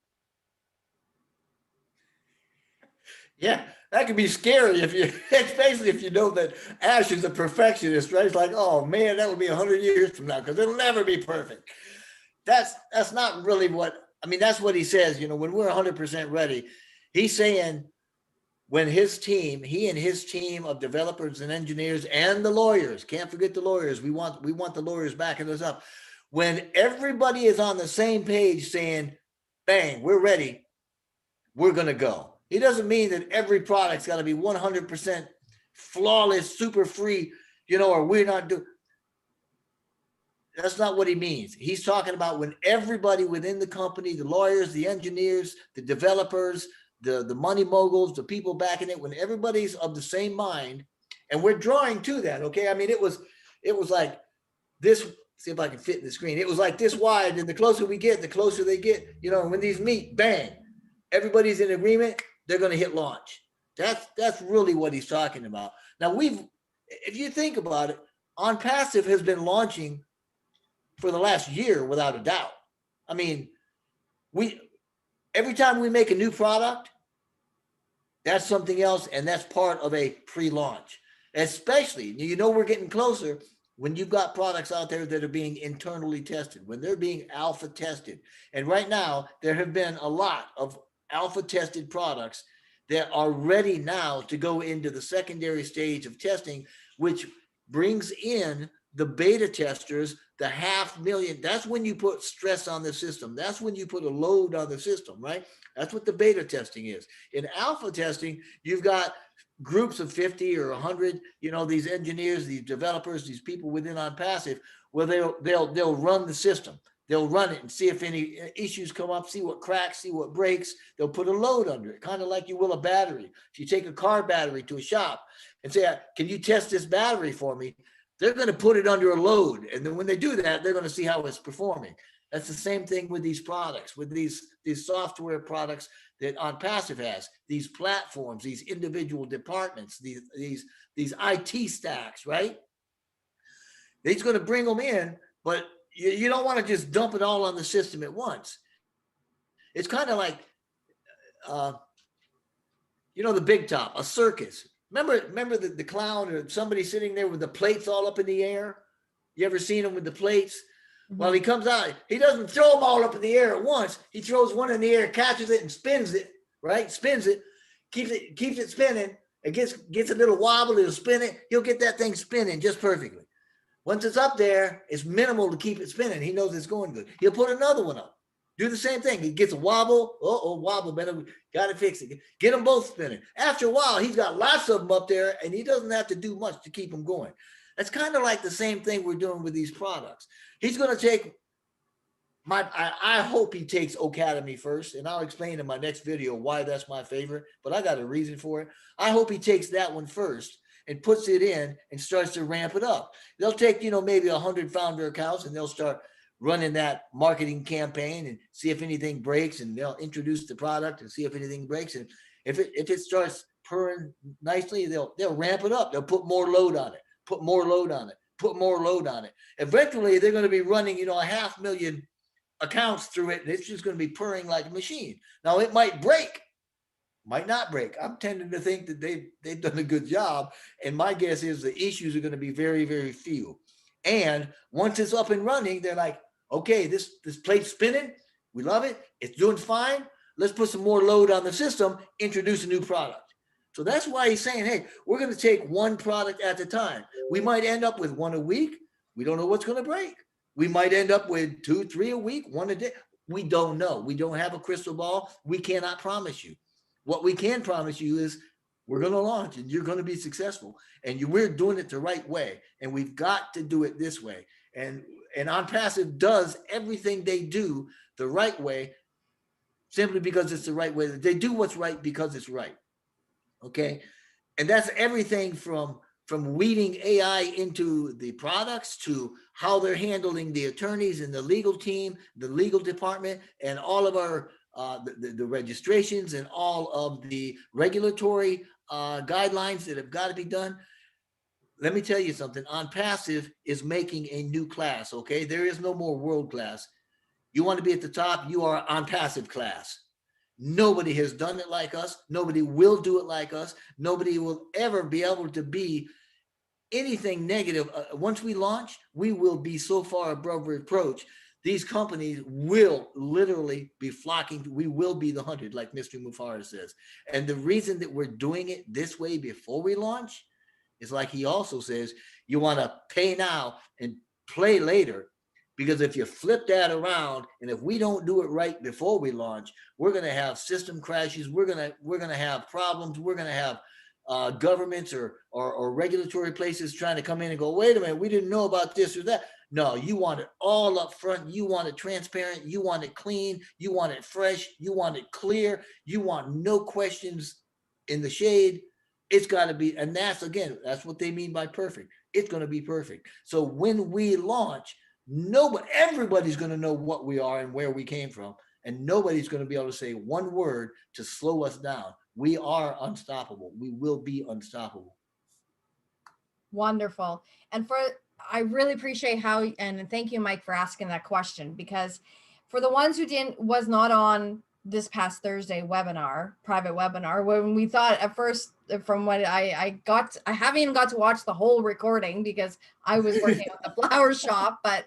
Yeah, that can be scary if you, especially if you know that Ash is a perfectionist, right? It's like, oh man, that will be 100 years from now because it'll never be perfect. That's not really what, I mean, that's what he says, you know, when we're 100% ready, he's saying when his team, he and his team of developers and engineers and the lawyers, can't forget the lawyers. We want the lawyers backing us up. When everybody is on the same page saying, bang, we're ready, we're going to go. It doesn't mean that every product's got to be 100% flawless, super free, you know, or we're not doing. That's not what he means. He's talking about when everybody within the company, the lawyers, the engineers, the developers, the money moguls, the people backing it, when everybody's of the same mind, and we're drawing to that. Okay. I mean, it was like this, see if I can fit in the screen. It was like this wide, and the closer we get, the closer they get, you know, when these meet, bang, everybody's in agreement, they're going to hit launch. That's really what he's talking about. Now if you think about it, OnPassive has been launching for the last year without a doubt. I mean, every time we make a new product, that's something else, and that's part of a pre-launch. Especially, you know, we're getting closer when you've got products out there that are being internally tested, when they're being alpha tested. And right now, there have been a lot of alpha tested products that are ready now to go into the secondary stage of testing, which brings in the beta testers, the 500,000. That's when you put stress on the system. That's when you put a load on the system, right? That's what the beta testing is. In alpha testing, you've got groups of 50 or 100, you know, these engineers, these developers, these people within OnPassive, where they'll run the system. They'll run it and see if any issues come up, see what cracks, see what breaks. They'll put a load under it, kind of like you will a battery. If you take a car battery to a shop and say, can you test this battery for me? They're going to put it under a load. And then when they do that, they're going to see how it's performing. That's the same thing with these products, with these software products that OnPassive has, these platforms, these individual departments, these IT stacks, right? He's going to bring them in, but you don't want to just dump it all on the system at once. It's kind of like, you know, the big top, a circus. Remember the clown or somebody sitting there with the plates all up in the air? You ever seen him with the plates? Mm-hmm. Well, he comes out, he doesn't throw them all up in the air at once. He throws one in the air, catches it and spins it, right? Spins it, keeps it spinning. It gets a little wobble, it'll spin it. He'll get that thing spinning just perfectly. Once it's up there, it's minimal to keep it spinning. He knows it's going good. He'll put another one up. Do the same thing. He gets a wobble. Wobble, better. Got to fix it. Get them both spinning. After a while, he's got lots of them up there, and he doesn't have to do much to keep them going. That's kind of like the same thing we're doing with these products. He's going to take I hope he takes Academy first, and I'll explain in my next video why that's my favorite, but I got a reason for it. I hope he takes that one first and puts it in and starts to ramp it up. They'll take, you know, maybe 100 founder accounts, and they'll start running that marketing campaign and see if anything breaks, and they'll introduce the product and see if anything breaks. And if it starts purring nicely, they'll ramp it up. They'll put more load on it, put more load on it, put more load on it. Eventually, they're going to be running, you know, 500,000 accounts through it, and it's just going to be purring like a machine. Now, it might break, might not break. I'm tending to think that they've done a good job, and my guess is the issues are going to be very, very few. And once it's up and running, they're like, okay, this plate's spinning. We love it. It's doing fine. Let's put some more load on the system, introduce a new product. So that's why he's saying, hey, we're going to take one product at a time. We might end up with one a week. We don't know what's going to break. We might end up with 2, 3 a week, 1 a day. We don't know. We don't have a crystal ball. We cannot promise you. What we can promise you is We're going to launch and you're going to be successful. And we're doing it the right way. And we've got to do it this way. And OnPassive does everything they do the right way, simply because it's the right way. They do what's right because it's right. Okay. And that's everything from weeding AI into the products to how they're handling the attorneys and the legal team, the legal department, and all of our the registrations and all of the regulatory guidelines that have got to be done. Let me tell you something. OnPassive is making a new class. Okay, there is no more world class. You want to be at the top, you are OnPassive class. Nobody has done it like us. Nobody will do it like us. Nobody will ever be able to be anything negative. Once we launch, we will be so far above reproach. These companies will literally be flocking. We will be the hunted, like Mr. Mufara says. And the reason that we're doing it this way before we launch is, like he also says, you want to pay now and play later. Because if you flip that around, and if we don't do it right before we launch, we're going to have system crashes. We're going to have problems. We're going to have governments or regulatory places trying to come in and go, wait a minute, we didn't know about this or that. No, you want it all up front. You want it transparent. You want it clean. You want it fresh. You want it clear. You want no questions in the shade. It's got to be, and that's what they mean by perfect. It's going to be perfect. So when we launch, everybody's going to know what we are and where we came from, and nobody's going to be able to say one word to slow us down. We are unstoppable. We will be unstoppable. Wonderful. And I really appreciate and thank you, Mike, for asking that question, because for the ones who was not on this past Thursday private webinar, when we thought at first, from what I haven't even got to watch the whole recording because I was working at the flower shop, but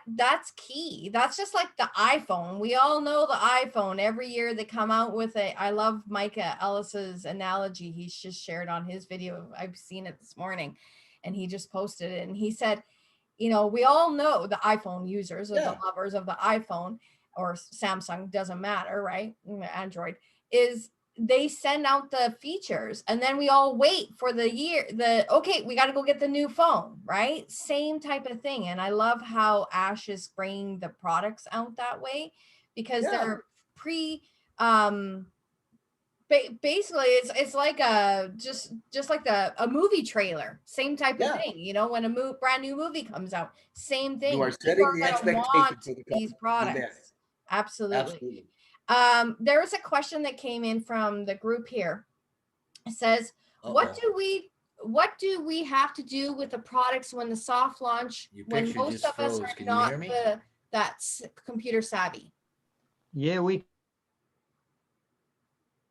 that's key. That's just like the iPhone. We all know the iPhone. Every year they come out with I love Micah Ellis's analogy he's just shared on his video. I've seen it this morning, and he just posted it, and he said, we all know the iPhone users, or the lovers of the iPhone or Samsung, doesn't matter, right? Android, is they send out the features and then we all wait for okay, we got to go get the new phone, right? Same type of thing. And I love how Ash is bringing the products out that way, because they're basically it's like just like a movie trailer, same type of thing. When a brand new movie comes out, same thing. You are setting the expectation for these products. Absolutely. There was a question that came in from the group here. It says, what do we have to do with the products when the soft launch, when most of us are not that's computer savvy? Yeah,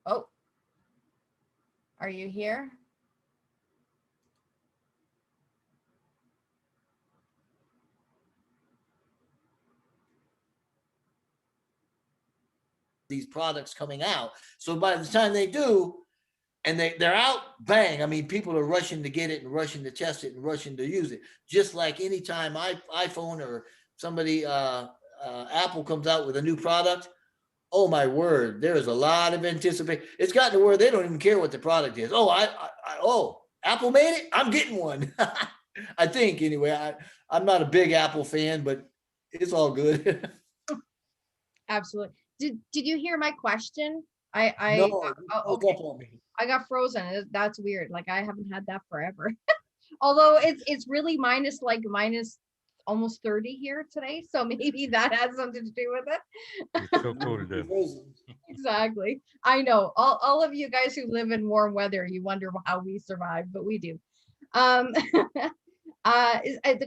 Oh, are you here? These products coming out. So by the time they do, and they're out, bang. I mean, people are rushing to get it and rushing to test it and rushing to use it. Just like anytime iPhone or somebody, Apple comes out with a new product, oh my word, there is a lot of anticipation. It's gotten to where they don't even care what the product is. Oh, Apple made it? I'm getting one. I think anyway. I'm not a big Apple fan, but it's all good. Absolutely. Did you hear my question? No, okay. I got frozen. That's weird. Like, I haven't had that forever. Although it's really minus almost 30 here today, so maybe that has something to do with it. It's so cold today. Exactly. I know. All of you guys who live in warm weather, you wonder how we survive, but we do. The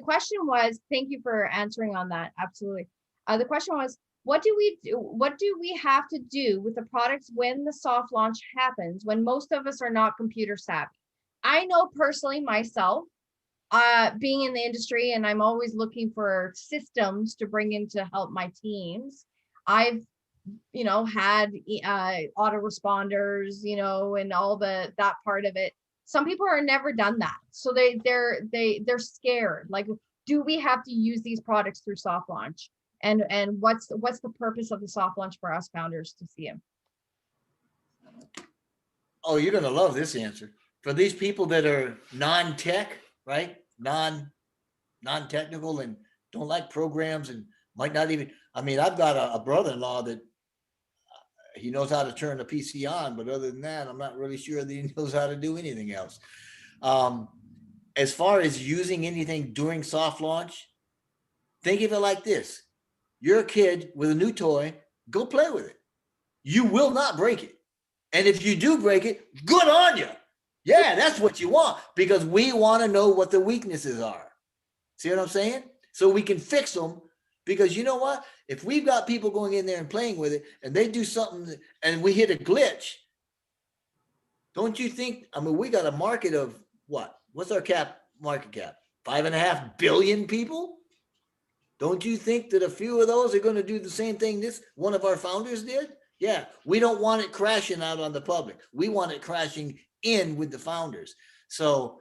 question was, thank you for answering on that. Absolutely. The question was, what do we have to do with the products when the soft launch happens, when most of us are not computer savvy? I know personally myself, being in the industry, and I'm always looking for systems to bring in to help my teams. I've, had autoresponders, and all that part of it. Some people are never done that. So they're scared. Like, do we have to use these products through soft launch? And what's the purpose of the soft launch for us founders to see them? Oh, you're going to love this answer. For these people that are non-tech, right? Non-technical and don't like programs and might not even, I mean, I've got a brother-in-law that he knows how to turn a PC on, but other than that, I'm not really sure that he knows how to do anything else. As far as using anything during soft launch, think of it like this. You're a kid with a new toy, go play with it. You will not break it. And if you do break it, good on you. Yeah, that's what you want, because we want to know what the weaknesses are. See what I'm saying? So we can fix them, because you know what? If we've got people going in there and playing with it and they do something and we hit a glitch, don't you think, I mean, we got a market of what? What's our market cap? 5.5 billion people? Don't you think that a few of those are going to do the same thing this one of our founders did? Yeah, we don't want it crashing out on the public. We want it crashing in with the founders. So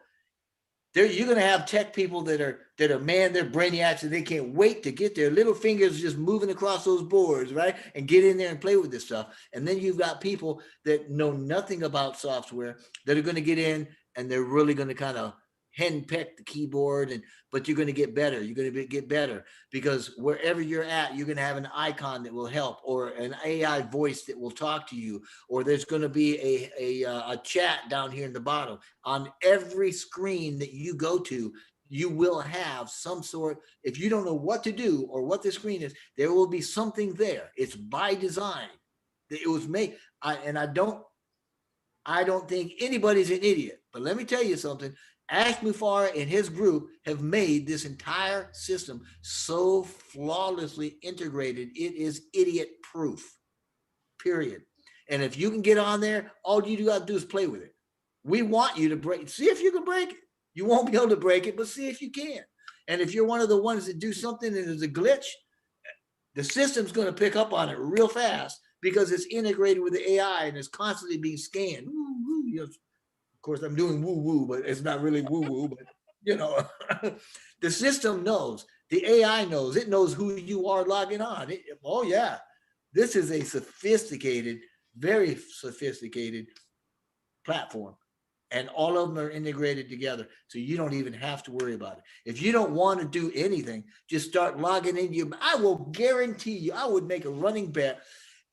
you're going to have tech people that are man, they're brainiacs, and they can't wait to get their little fingers just moving across those boards, right? And get in there and play with this stuff. And then you've got people that know nothing about software that are going to get in, and they're really going to kind of henpeck the keyboard, but you're going to get better. You're going to get better, because wherever you're at, you're going to have an icon that will help, or an AI voice that will talk to you, or there's going to be a chat down here in the bottom. On every screen that you go to, you will have some sort, if you don't know what to do or what the screen is, there will be something there. It's by design. It was made. I don't think anybody's an idiot, but let me tell you something. Ash Mufareh and his group have made this entire system so flawlessly integrated. It is idiot proof, period. And if you can get on there, all you got to do is play with it. We want you to break, see if you can break it. You won't be able to break it, but see if you can. And if you're one of the ones that do something and there's a glitch, the system's going to pick up on it real fast, because it's integrated with the AI and it's constantly being scanned. Of course, I'm doing woo-woo, but it's not really woo-woo, but you know, the system knows, the AI knows, it knows who you are logging on. Oh yeah, this is a sophisticated, very sophisticated platform, and all of them are integrated together. So you don't even have to worry about it. If you don't want to do anything, just start logging into I will guarantee you, I would make a running bet.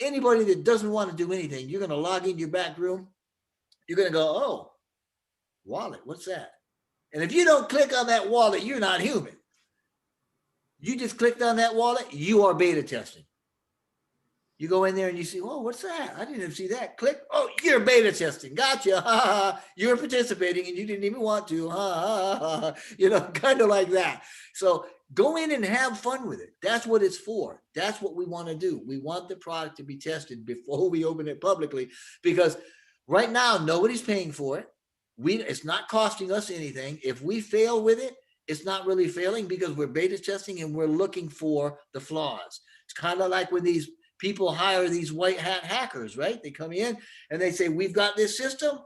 Anybody that doesn't want to do anything, you're going to log in your back room. You're going to go, oh, wallet, what's that? And if you don't click on that wallet, you're not human. You just clicked on that wallet, you are beta testing. You go in there and you see, oh, what's that? I didn't even see that. Click. Oh, you're beta testing. Gotcha. You're participating and you didn't even want to. You know, kind of like that. So go in and have fun with it. That's what it's for. That's what we want to do. We want the product to be tested before we open it publicly, because right now, nobody's paying for it. It's not costing us anything. If we fail with it, it's not really failing, because we're beta testing and we're looking for the flaws. It's kind of like when these people hire these white hat hackers, right? They come in and they say, we've got this system.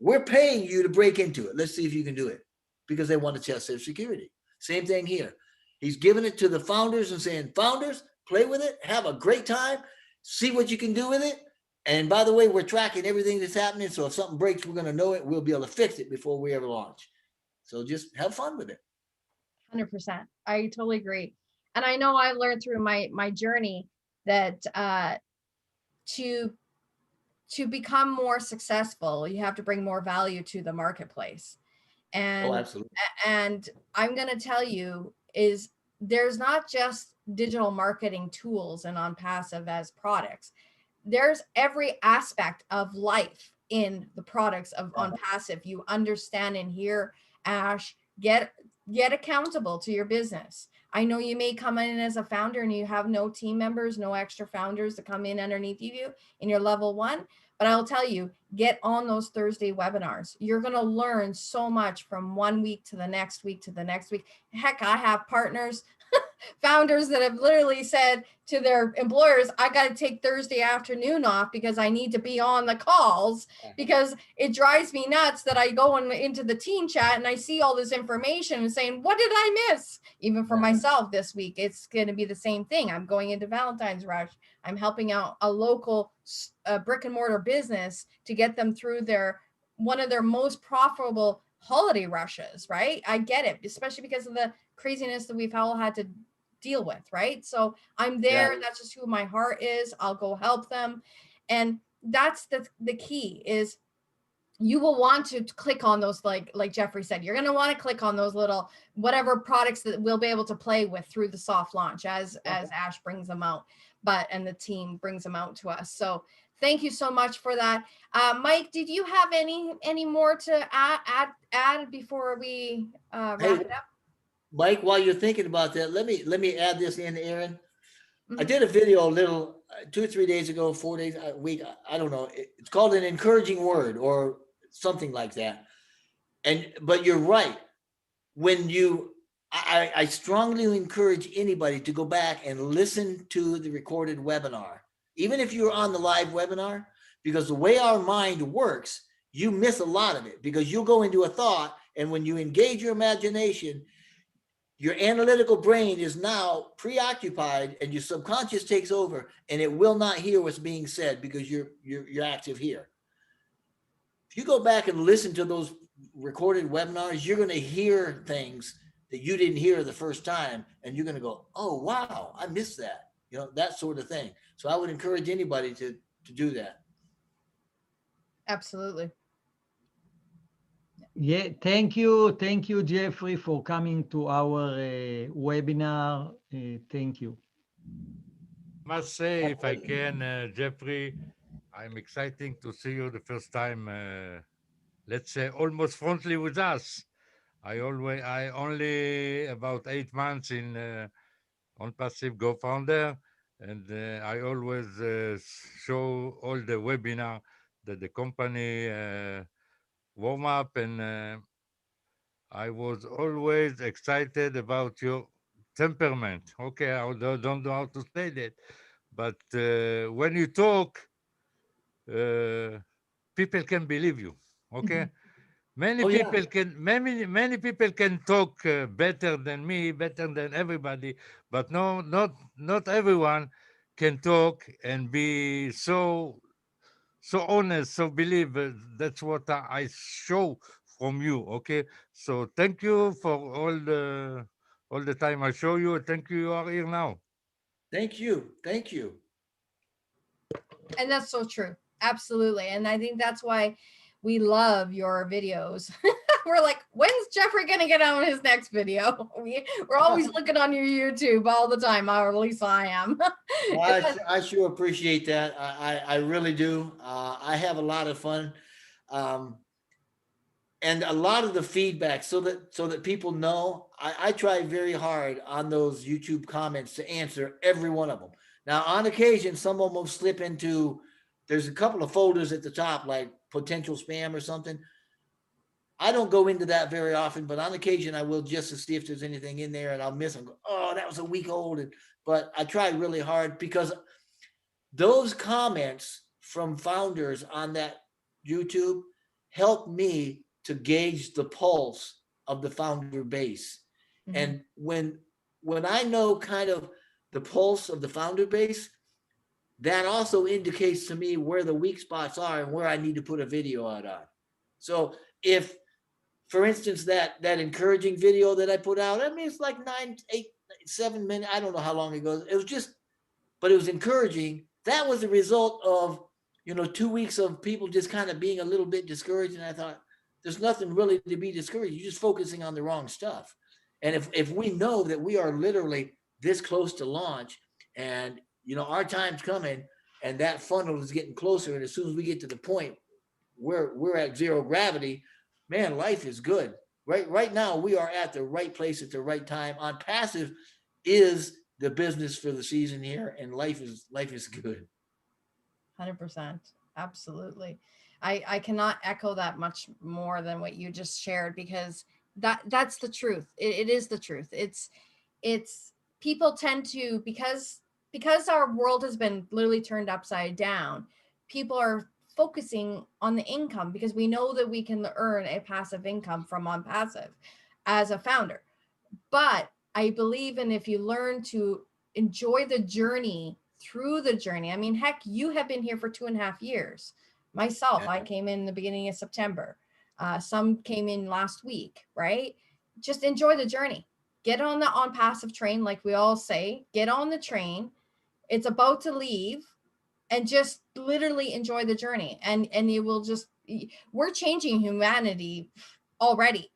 We're paying you to break into it. Let's see if you can do it, because they want to test their security. Same thing here. He's giving it to the founders and saying, founders, play with it. Have a great time. See what you can do with it. And by the way, we're tracking everything that's happening. So if something breaks, we're going to know it. We'll be able to fix it before we ever launch. So just have fun with it. 100%. I totally agree. And I know I learned through my journey that to become more successful, you have to bring more value to the marketplace. And, absolutely. And I'm going to tell you is there's not just digital marketing tools and OnPassive as products. There's every aspect of life in the products of OnPassive. You understand and hear, Ash, get accountable to your business. I know you may come in as a founder and you have no team members, no extra founders to come in underneath you in your level 1, but I'll tell you, get on those Thursday webinars. You're going to learn so much from one week to the next week to the next week. Heck, I have partners founders that have literally said to their employers, I got to take Thursday afternoon off because I need to be on the calls, because it drives me nuts that I go into the team chat and I see all this information and saying, what did I miss? Even for myself this week, it's going to be the same thing. I'm going into Valentine's Rush. I'm helping out a local brick and mortar business to get them through one of their most profitable holiday rushes, right? I get it, especially because of the craziness that we've all had to deal with, right? So I'm there. That's just who my heart is. I'll go help them. And that's the key is you will want to click on those, like Jeffrey said, you're going to want to click on those little whatever products that we'll be able to play with through the soft launch as Ash brings them out, and the team brings them out to us. So thank you so much for that. Mike, did you have any more to add before we wrap it up? Mike, while you're thinking about that, let me add this in, Erin. I did a video 2 or 3 days ago, 4 days, a week, I don't know. It's called an encouraging word or something like that. But you're right. When I strongly encourage anybody to go back and listen to the recorded webinar, even if you're on the live webinar, because the way our mind works, you miss a lot of it because you'll go into a thought, and when you engage your imagination, your analytical brain is now preoccupied and your subconscious takes over, and it will not hear what's being said because you're active here. If you go back and listen to those recorded webinars, you're going to hear things that you didn't hear the first time, and you're going to go, oh, wow, I missed that. That sort of thing. So I would encourage anybody to do that. Absolutely. Yeah, thank you, Jeffrey, for coming to our webinar. Thank you. Must say, if I can, Jeffrey, I'm excited to see you the first time. Let's say almost frontally with us. I only about 8 months in OnPassive co-founder, and I always show all the webinar that the company warm up, and I was always excited about your temperament. Okay, I don't know how to say that, but when you talk, people can believe you. Okay. Many people can talk better than me, better than everybody, but not everyone can talk and be so honest, so believe. That's what I show from you. Okay, so thank you for all the time I show you. Thank you. You are here now. Thank you. And that's so true. Absolutely. And I think that's why we love your videos. We're like, when's Jeffrey going to get on his next video? We're always looking on your YouTube all the time, or at least I am. I sure appreciate that. I really do. I have a lot of fun. And a lot of the feedback, so that people know, I try very hard on those YouTube comments to answer every one of them. Now, on occasion, some of them will slip into, there's a couple of folders at the top, like potential spam or something. I don't go into that very often, but on occasion I will, just to see if there's anything in there, and I'll miss them. Go, oh, that was a week old. But I try really hard because those comments from founders on that YouTube help me to gauge the pulse of the founder base. Mm-hmm. And when I know kind of the pulse of the founder base, that also indicates to me where the weak spots are and where I need to put a video out on. So if, for instance, that encouraging video that I put out, I mean, it's like 7 minutes. I don't know how long it goes. It was just, but it was encouraging. That was the result of, 2 weeks of people just kind of being a little bit discouraged. And I thought, there's nothing really to be discouraged. You're just focusing on the wrong stuff. And if we know that we are literally this close to launch, and our time's coming, and that funnel is getting closer, and as soon as we get to the point where we're at zero gravity, man, life is good. Right now, we are at the right place at the right time. OnPassive is the business for the season here, and life is good. 100%. Absolutely. I cannot echo that much more than what you just shared, because that's the truth. It is the truth. It's people tend to, because our world has been literally turned upside down, people are focusing on the income because we know that we can earn a passive income from OnPassive as a founder. But I believe in, if you learn to enjoy the journey through the journey. I mean, heck, you have been here for 2.5 years. Myself, I came in the beginning of September. Some came in last week, right? Just enjoy the journey. Get on the OnPassive train, like we all say. Get on the train. It's about to leave, and just literally enjoy the journey. And you will just, we're changing humanity already.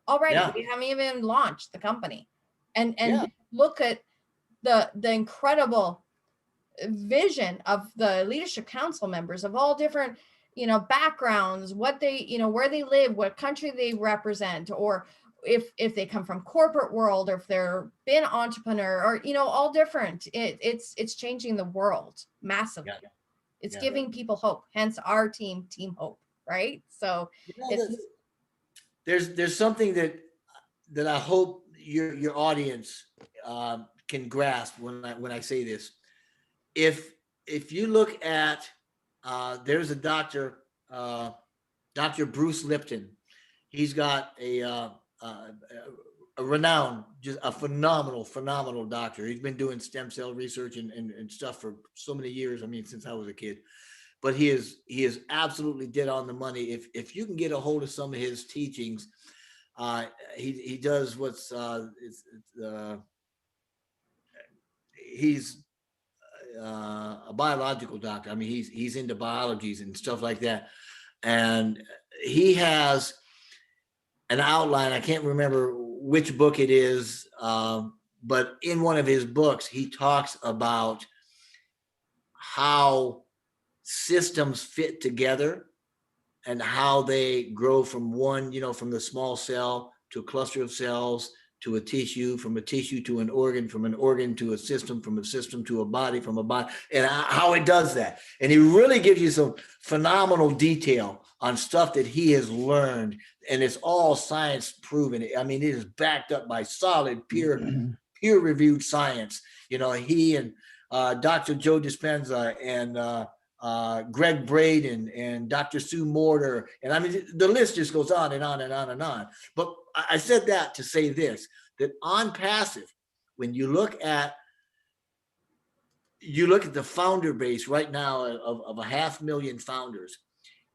Yeah. We haven't even launched the company. And Yeah. look at the incredible vision of the leadership council members of all different, backgrounds, what they, where they live, what country they represent, or if they come from corporate world, or if they're been entrepreneur, or all different. It's changing the world massively. Yeah. It's Yeah. giving people hope, hence our team Hope, right? So there's something that I hope your audience can grasp when I say this. If you look at there's a doctor, Dr. Bruce Lipton. He's got a renowned, just a phenomenal doctor. He's been doing stem cell research and stuff for so many years. I mean, since I was a kid. But he is absolutely dead on the money. If you can get a hold of some of his teachings, he does what's he's a biological doctor. I mean, he's into biologies and stuff like that, and he has an outline. I can't remember which book it is, but in one of his books, he talks about how systems fit together and how they grow from one, from the small cell to a cluster of cells to a tissue, from a tissue to an organ, from an organ to a system, from a system to a body, from a body, and how it does that. And he really gives you some phenomenal detail on stuff that he has learned, and it's all science proven. I mean, it is backed up by solid peer-reviewed science. He and Dr. Joe Dispenza and Greg Braden and Dr. Sue Morter. And I mean, the list just goes on and on and on and on. But I said that to say this, that OnPassive, when you look at the founder base right now of 500,000 founders,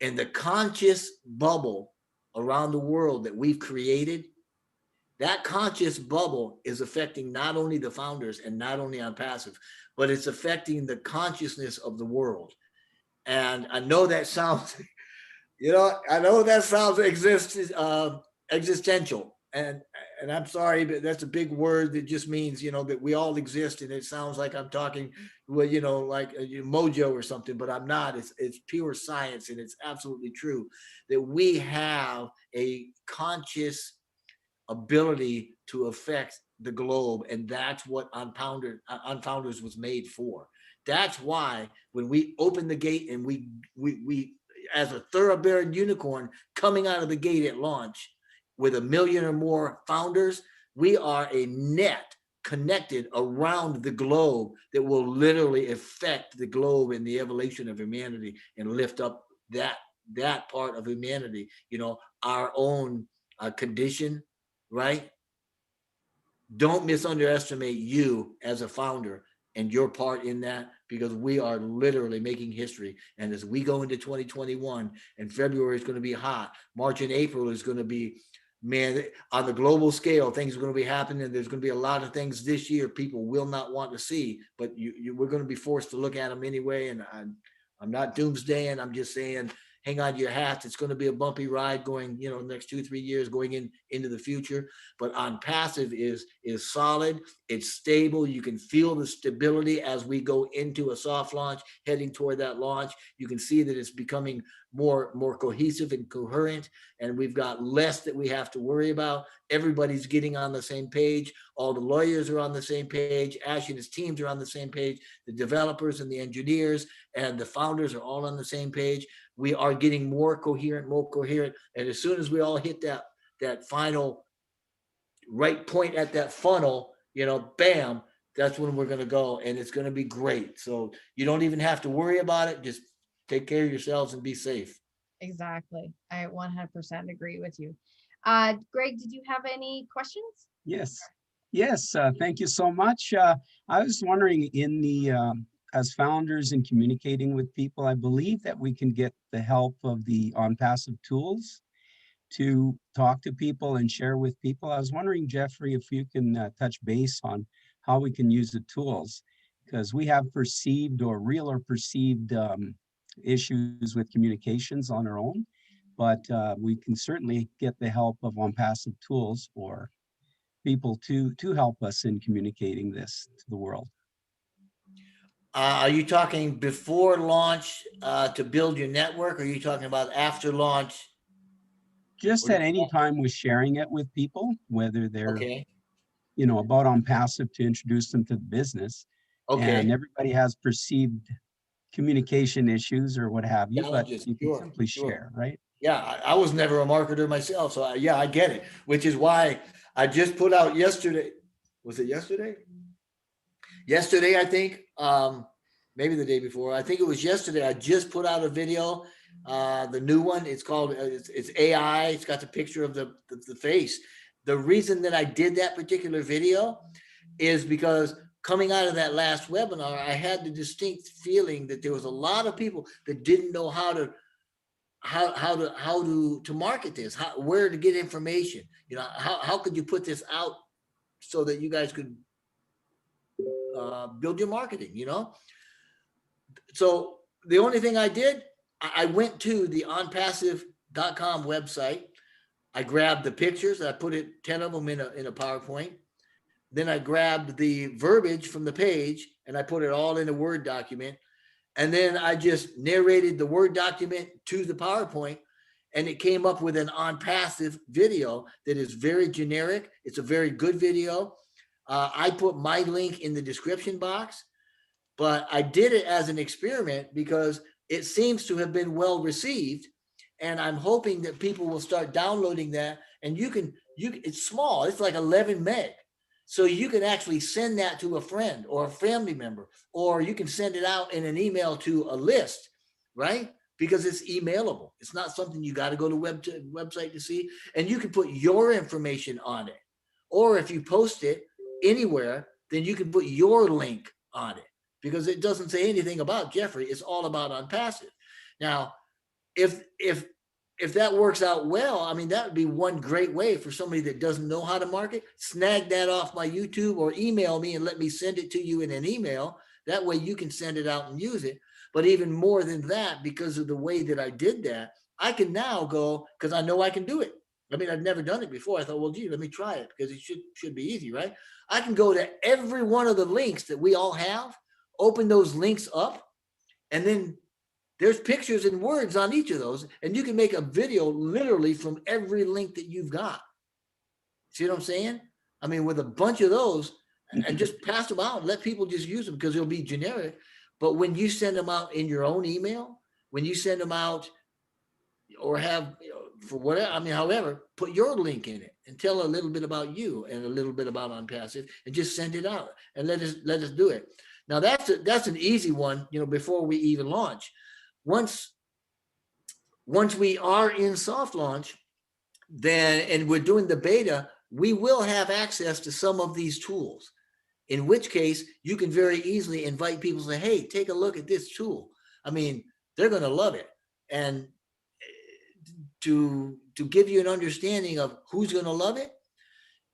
and the conscious bubble around the world that we've created, that conscious bubble is affecting not only the founders and not only OnPassive, but it's affecting the consciousness of the world. And I know that sounds, existential. And I'm sorry, but that's a big word that just means, that we all exist. And it sounds like I'm talking, like a mojo or something, but I'm not. It's pure science, and it's absolutely true that we have a conscious ability to affect the globe. And that's what OnFounders was made for. That's why when we open the gate and we as a thoroughbred unicorn coming out of the gate at launch with 1 million or more founders, we are a net connected around the globe that will literally affect the globe and the evolution of humanity and lift up that part of humanity, our own condition, right? Don't misunderestimate you as a founder and your part in that, because we are literally making history. And as we go into 2021, and February is going to be hot, March and April is going to be, man, on the global scale, things are going to be happening. There's going to be a lot of things this year people will not want to see, but we're going to be forced to look at them anyway. And I'm not doomsdaying. I'm just saying, hang on to your hats. It's going to be a bumpy ride going, the next 2-3 years going into the future. But OnPassive is solid. It's stable. You can feel the stability as we go into a soft launch, heading toward that launch. You can see that it's becoming more cohesive and coherent, and we've got less that we have to worry about. Everybody's getting on the same page. All the lawyers are on the same page. Ash and his teams are on the same page. The developers and the engineers and the founders are all on the same page. We are getting more coherent. And as soon as we all hit that final right point at that funnel, bam, that's when we're going to go, and it's going to be great. So you don't even have to worry about it. Just take care of yourselves and be safe. Exactly. I 100% agree with you. Greg, did you have any questions? Yes, yes, thank you so much. I was wondering as founders and communicating with people, I believe that we can get the help of the OnPassive tools to talk to people and share with people. I was wondering, Jeffrey, if you can touch base on how we can use the tools, because we have perceived or real or perceived issues with communications on our own, but we can certainly get the help of OnPassive tools or people to help us in communicating this to the world. Are you talking before launch to build your network? Or are you talking about after launch? Just at any time with sharing it with people, whether they're, Okay. About OnPassive to introduce them to the business. Okay. And everybody has perceived communication issues or what have you, but Challenges. you can Sure, simply sure. share, right? Yeah, I was never a marketer myself, so yeah, I get it. Which is why I just put out yesterday. Was it yesterday? Yesterday, I think. Maybe the day before. I think it was yesterday. I just put out a video, the new one. It's called it's AI. It's got the picture of the face. The reason that I did that particular video is because coming out of that last webinar, I had the distinct feeling that there was a lot of people that didn't know how to market this, where to get information. How could you put this out so that you guys could build your marketing, So the only thing I did, I went to the onpassive.com website. I grabbed the pictures. I put 10 of them in a PowerPoint. Then I grabbed the verbiage from the page and I put it all in a Word document. And then I just narrated the Word document to the PowerPoint, and it came up with an OnPassive video that is very generic. It's a very good video. I put my link in the description box, but I did it as an experiment because it seems to have been well received. And I'm hoping that people will start downloading that. And it's small, it's like 11 meg. So you can actually send that to a friend or a family member, or you can send it out in an email to a list, right? Because it's emailable. It's not something you got to go to website to see. And you can put your information on it. Or if you post it anywhere, then you can put your link on it, because it doesn't say anything about Jeffrey. It's all about OnPassive. Now, if that works out well, I mean, that would be one great way for somebody that doesn't know how to market. Snag that off my YouTube or email me and let me send it to you in an email. That way you can send it out and use it. But even more than that, because of the way that I did that, I can now go, because I know I can do it. I mean, I've never done it before. I thought, well, gee, let me try it because it should be easy, right? I can go to every one of the links that we all have, open those links up, and then there's pictures and words on each of those, and you can make a video literally from every link that you've got. See what I'm saying? I mean, with a bunch of those, and just pass them out and let people just use them because they'll be generic. But when you send them out in your own email, when you send them out or have, for whatever, I mean, however, put your link in it and tell a little bit about you and a little bit about OnPassive and just send it out and let us do it. Now that's an easy one, before we even launch. Once we are in soft launch, then, and we're doing the beta, we will have access to some of these tools, in which case you can very easily invite people and say, hey, take a look at this tool. I mean, they're going to love it. And to give you an understanding of who's going to love it,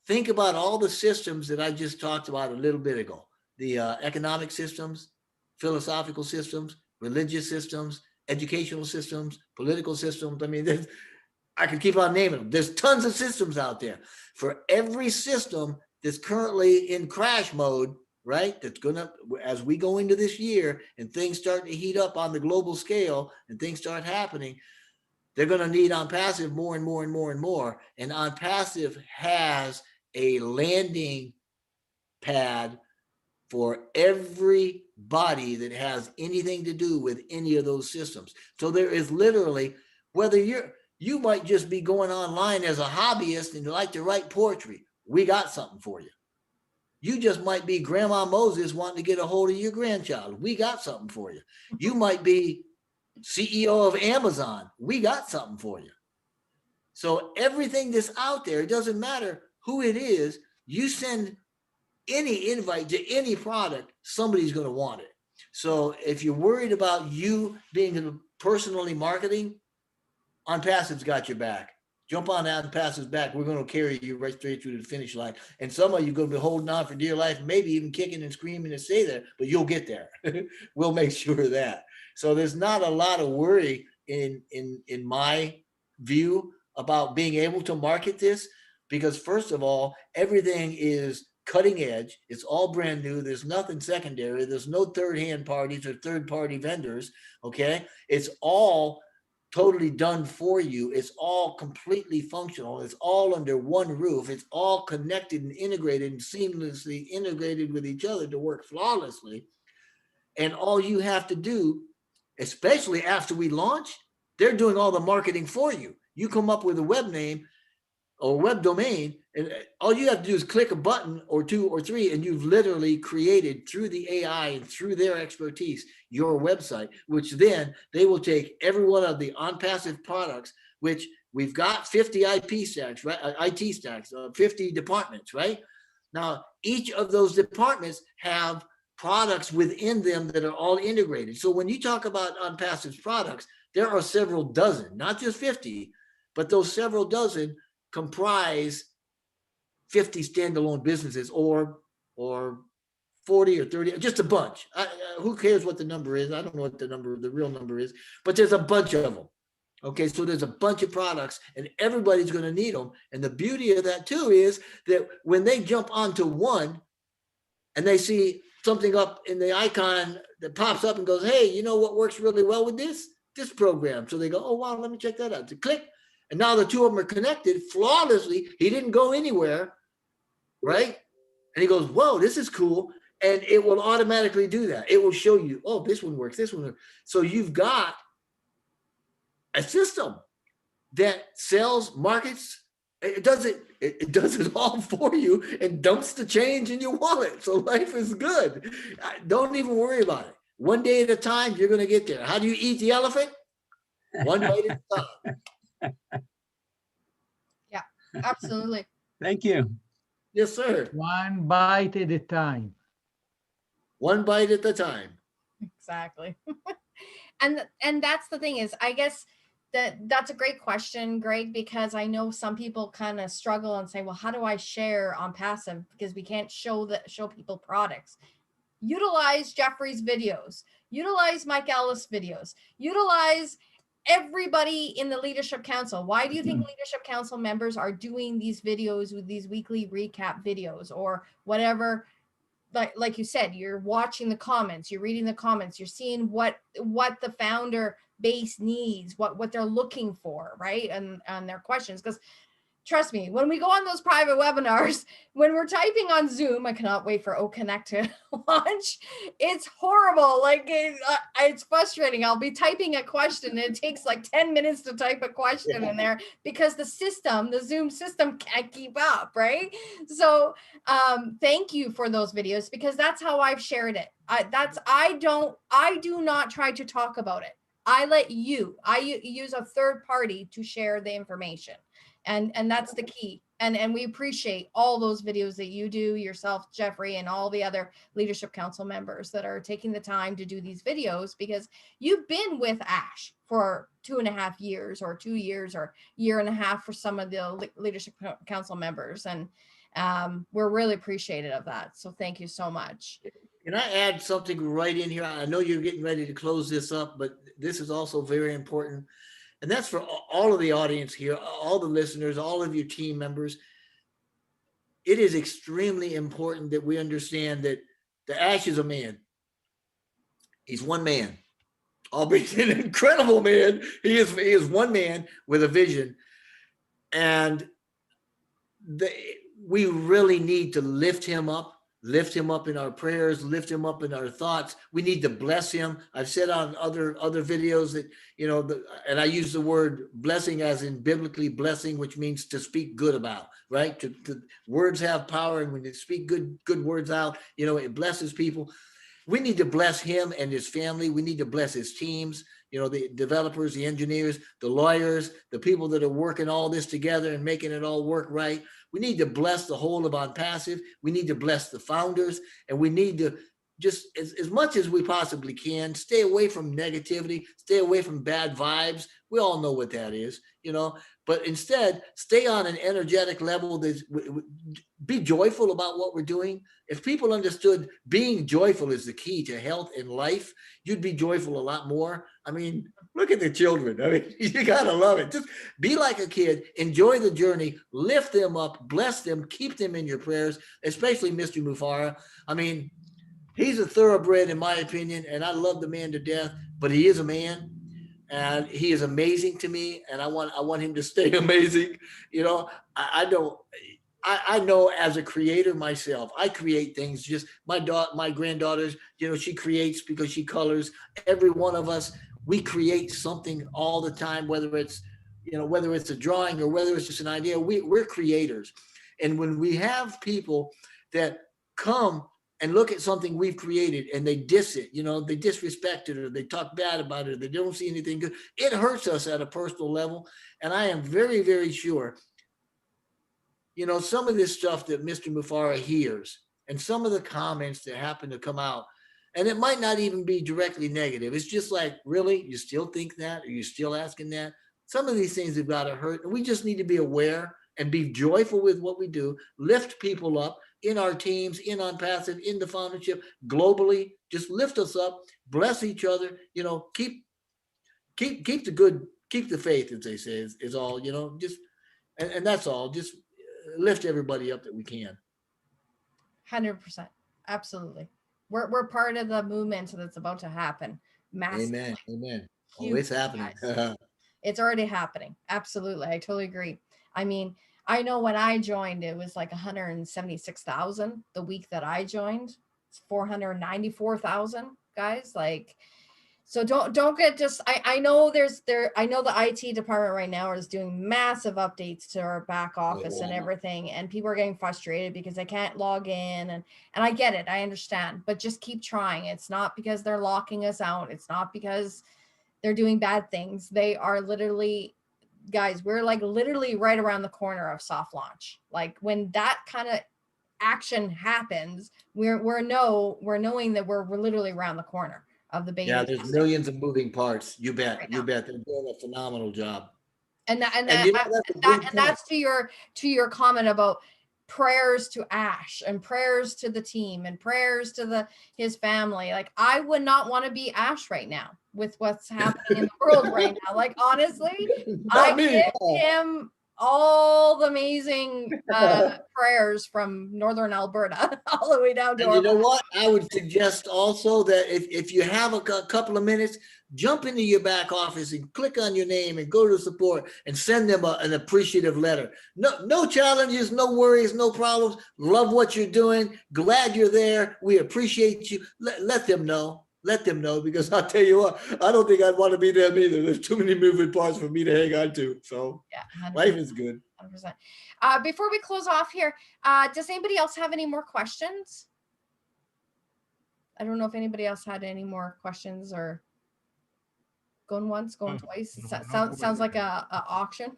think about all the systems that I just talked about a little bit ago. The economic systems, philosophical systems, religious systems, educational systems, political systems. I mean, I could keep on naming them. There's tons of systems out there. For every system that's currently in crash mode, right? That's gonna, as we go into this year and things start to heat up on the global scale and things start happening, they're gonna need OnPassive more and more and more and more. And OnPassive has a landing pad for everybody that has anything to do with any of those systems. So there is literally, whether you might just be going online as a hobbyist and you like to write poetry, we got something for you. You just might be Grandma Moses wanting to get a hold of your grandchild. We got something for you. You might be CEO of Amazon. We got something for you. So everything that's out there, it doesn't matter who it is, you send any invite to any product, somebody's going to want it. So if you're worried about you being personally marketing, OnPassive's got your back. Jump on OnPassive's back. We're going to carry you right straight through the finish line. And some of you are going to be holding on for dear life, maybe even kicking and screaming to stay there, but you'll get there. We'll make sure of that. So there's not a lot of worry in my view about being able to market this, because first of all, everything is cutting edge. It's all brand new. There's nothing secondary. There's no third-hand parties or third-party vendors. Okay. It's all totally done for you. It's all completely functional. It's all under one roof. It's all connected and integrated and seamlessly integrated with each other to work flawlessly. And all you have to do, especially after we launch, they're doing all the marketing for you. You come up with a web name or web domain, and all you have to do is click a button or two or three, and you've literally created through the AI and through their expertise your website, which then they will take every one of the OnPassive products, which we've got 50 IP stacks, right? IT stacks, 50 departments, right? Now, each of those departments have products within them that are all integrated. So when you talk about OnPassive's products, there are several dozen, not just 50, but those several dozen comprise 50 standalone businesses or 40 or 30, just a bunch. Who cares what the number is? I don't know what the real number is, but there's a bunch of them. Okay, so there's a bunch of products and everybody's going to need them. And the beauty of that too is that when they jump onto one and they see something up in the icon that pops up and goes, hey, you know what works really well with this program? So they go, oh, wow, let me check that out. So click. And now the two of them are connected flawlessly. He didn't go anywhere, right? And he goes, whoa, this is cool. And it will automatically do that. It will show you, oh, this one works, this one works. So you've got a system that sells, markets, it does it all for you and dumps the change in your wallet. So life is good. Don't even worry about it. One day at a time, you're going to get there. How do you eat the elephant? One bite at a time. Yeah, absolutely. Thank you. Yes, sir. One bite at a time. One bite at a time. Exactly. And that's the thing is, I guess that's a great question, Greg, because I know some people kind of struggle and say, well, how do I share OnPassive? Because we can't show people products. Utilize Jeffrey's videos, utilize Mike Ellis videos, utilize everybody in the Leadership Council. Why do you think Leadership Council members are doing these videos with these weekly recap videos or whatever? Like you said, you're watching the comments, you're reading the comments, you're seeing what the founder base needs, what they're looking for, right? And their questions. Because trust me, when we go on those private webinars, when we're typing on Zoom, I cannot wait for OConnect to launch. It's horrible. Like it's frustrating. I'll be typing a question and it takes like 10 minutes to type a question in there because the Zoom system can't keep up, right? So thank you for those videos because that's how I've shared it. I do not try to talk about it. I use a third party to share the information. And that's the key. And we appreciate all those videos that you do yourself, Jeffrey, and all the other Leadership Council members that are taking the time to do these videos because you've been with ASH for 2.5 years or 2 years or year and a half for some of the Leadership Council members. And we're really appreciative of that. So thank you so much. Can I add something right in here? I know you're getting ready to close this up, but this is also very important. And that's for all of the audience here, all the listeners, all of your team members. It is extremely important that we understand that the ASH is a man. He's one man, albeit an incredible man. He is one man with a vision. And we really need to lift him up lift him up in our prayers, lift him up in our thoughts. We need to bless him. I've said on other videos that, and I use the word blessing as in biblically blessing, which means to speak good about, right? To words have power, and when you speak good words out, it blesses people. We need to bless him and his family. We need to bless his teams, the developers, the engineers, the lawyers, the people that are working all this together and making it all work right. We need to bless the whole of OnPassive. We need to bless the founders, and we need to just as much as we possibly can, stay away from negativity, stay away from bad vibes. We all know what that is, but instead stay on an energetic level. Be joyful about what we're doing. If people understood being joyful is the key to health and life, you'd be joyful a lot more. I mean, look at the children. I mean, you gotta love it. Just be like a kid, enjoy the journey, lift them up, bless them, keep them in your prayers, especially Mr. Mufara. I mean, he's a thoroughbred in my opinion, and I love the man to death, but he is a man. And he is amazing to me, and I want him to stay amazing. I know as a creator myself, I create things. Just my granddaughters, she creates because she colors. Every one of us, we create something all the time, whether it's a drawing or whether it's just an idea. We're creators, and when we have people that come and look at something we've created and they diss it, they disrespect it, or they talk bad about it, or they don't see anything good, it hurts us at a personal level. And I am very, very sure, some of this stuff that Mr. Mufara hears and some of the comments that happen to come out, and it might not even be directly negative. It's just like, really? You still think that? Are you still asking that? Some of these things have got to hurt. And we just need to be aware and be joyful with what we do, lift people up in our teams, in OnPassive, in the foundership, globally. Just lift us up, bless each other, keep the good, keep the faith, as they say, is all, just, and that's all. Just lift everybody up that we can. 100%. Absolutely. We're part of the movement that's about to happen. Massively. Amen. Huge, Oh, it's happening. It's already happening. Absolutely. I totally agree. I mean, I know when I joined, it was like 176,000. The week that I joined, it's 494,000 guys. Like, so don't get just, I know I know the IT department right now is doing massive updates to our back office and everything. And people are getting frustrated because they can't log in, and I get it. I understand, but just keep trying. It's not because they're locking us out. It's not because they're doing bad things. They are literally, guys, we're like literally right around the corner of soft launch. Like when that kind of action happens, we're knowing that we're literally around the corner of the beta. Yeah, there's millions of moving parts. You bet. Right, you bet. They're doing a phenomenal job. And that's to your comment about prayers to Ash and prayers to the team and prayers to his family. Like, I would not want to be Ash right now with what's happening in the world right now. Like, honestly, I give him all the amazing prayers from northern Alberta all the way down to. And you know what? I would suggest also that if you have a couple of minutes, jump into your back office and click on your name and go to support and send them an appreciative letter. No challenges, no worries, no problems. Love what you're doing. Glad you're there. We appreciate you. Let them know. Let them know, because I'll tell you what, I don't think I'd want to be them either. There's too many moving parts for me to hang on to. So yeah, life is good. 100%. Before we close off here, does anybody else have any more questions? I don't know if anybody else had any more questions, or going once, going twice. Sounds like a auction.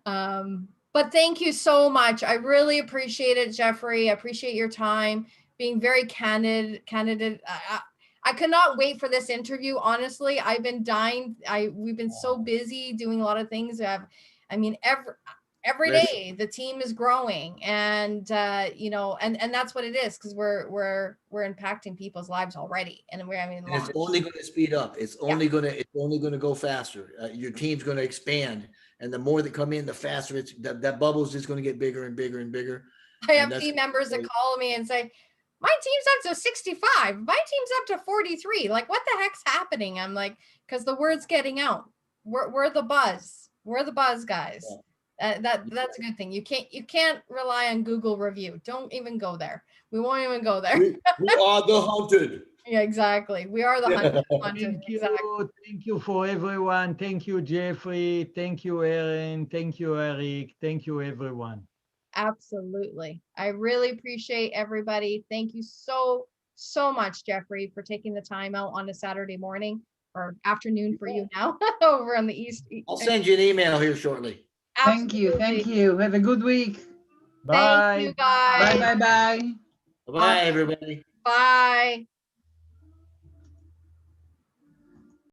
But thank you so much. I really appreciate it, Jeffrey. I appreciate your time, being very candid. I could not wait for this interview. Honestly, I've been dying. We've been so busy doing a lot of things. Every day the team is growing, and and that's what it is, because we're impacting people's lives already, and it's only going to speed up. It's only going to go faster. Your team's going to expand, and the more that come in, the faster that bubble's just going to get bigger and bigger and bigger. I have team members that call me and say, my team's up to 65. My team's up to 43. Like, what the heck's happening? I'm like, because the word's getting out. We're the buzz. We're the buzz, guys. That's a good thing. You can't rely on Google review. Don't even go there. We won't even go there. We are the hunted. Yeah, exactly. We are the hunted. Exactly. Thank you for everyone. Thank you, Jeffrey. Thank you, Erin. Thank you, Eric. Thank you, everyone. Absolutely. I really appreciate everybody. Thank you so much, Jeffrey, for taking the time out on a Saturday morning or afternoon for you now over on the East. I'll send you an email here shortly. Thank you. Thank Absolutely. you. Have a good week. Thank Bye. you, guys. Bye, bye, bye. Bye, everybody. Bye.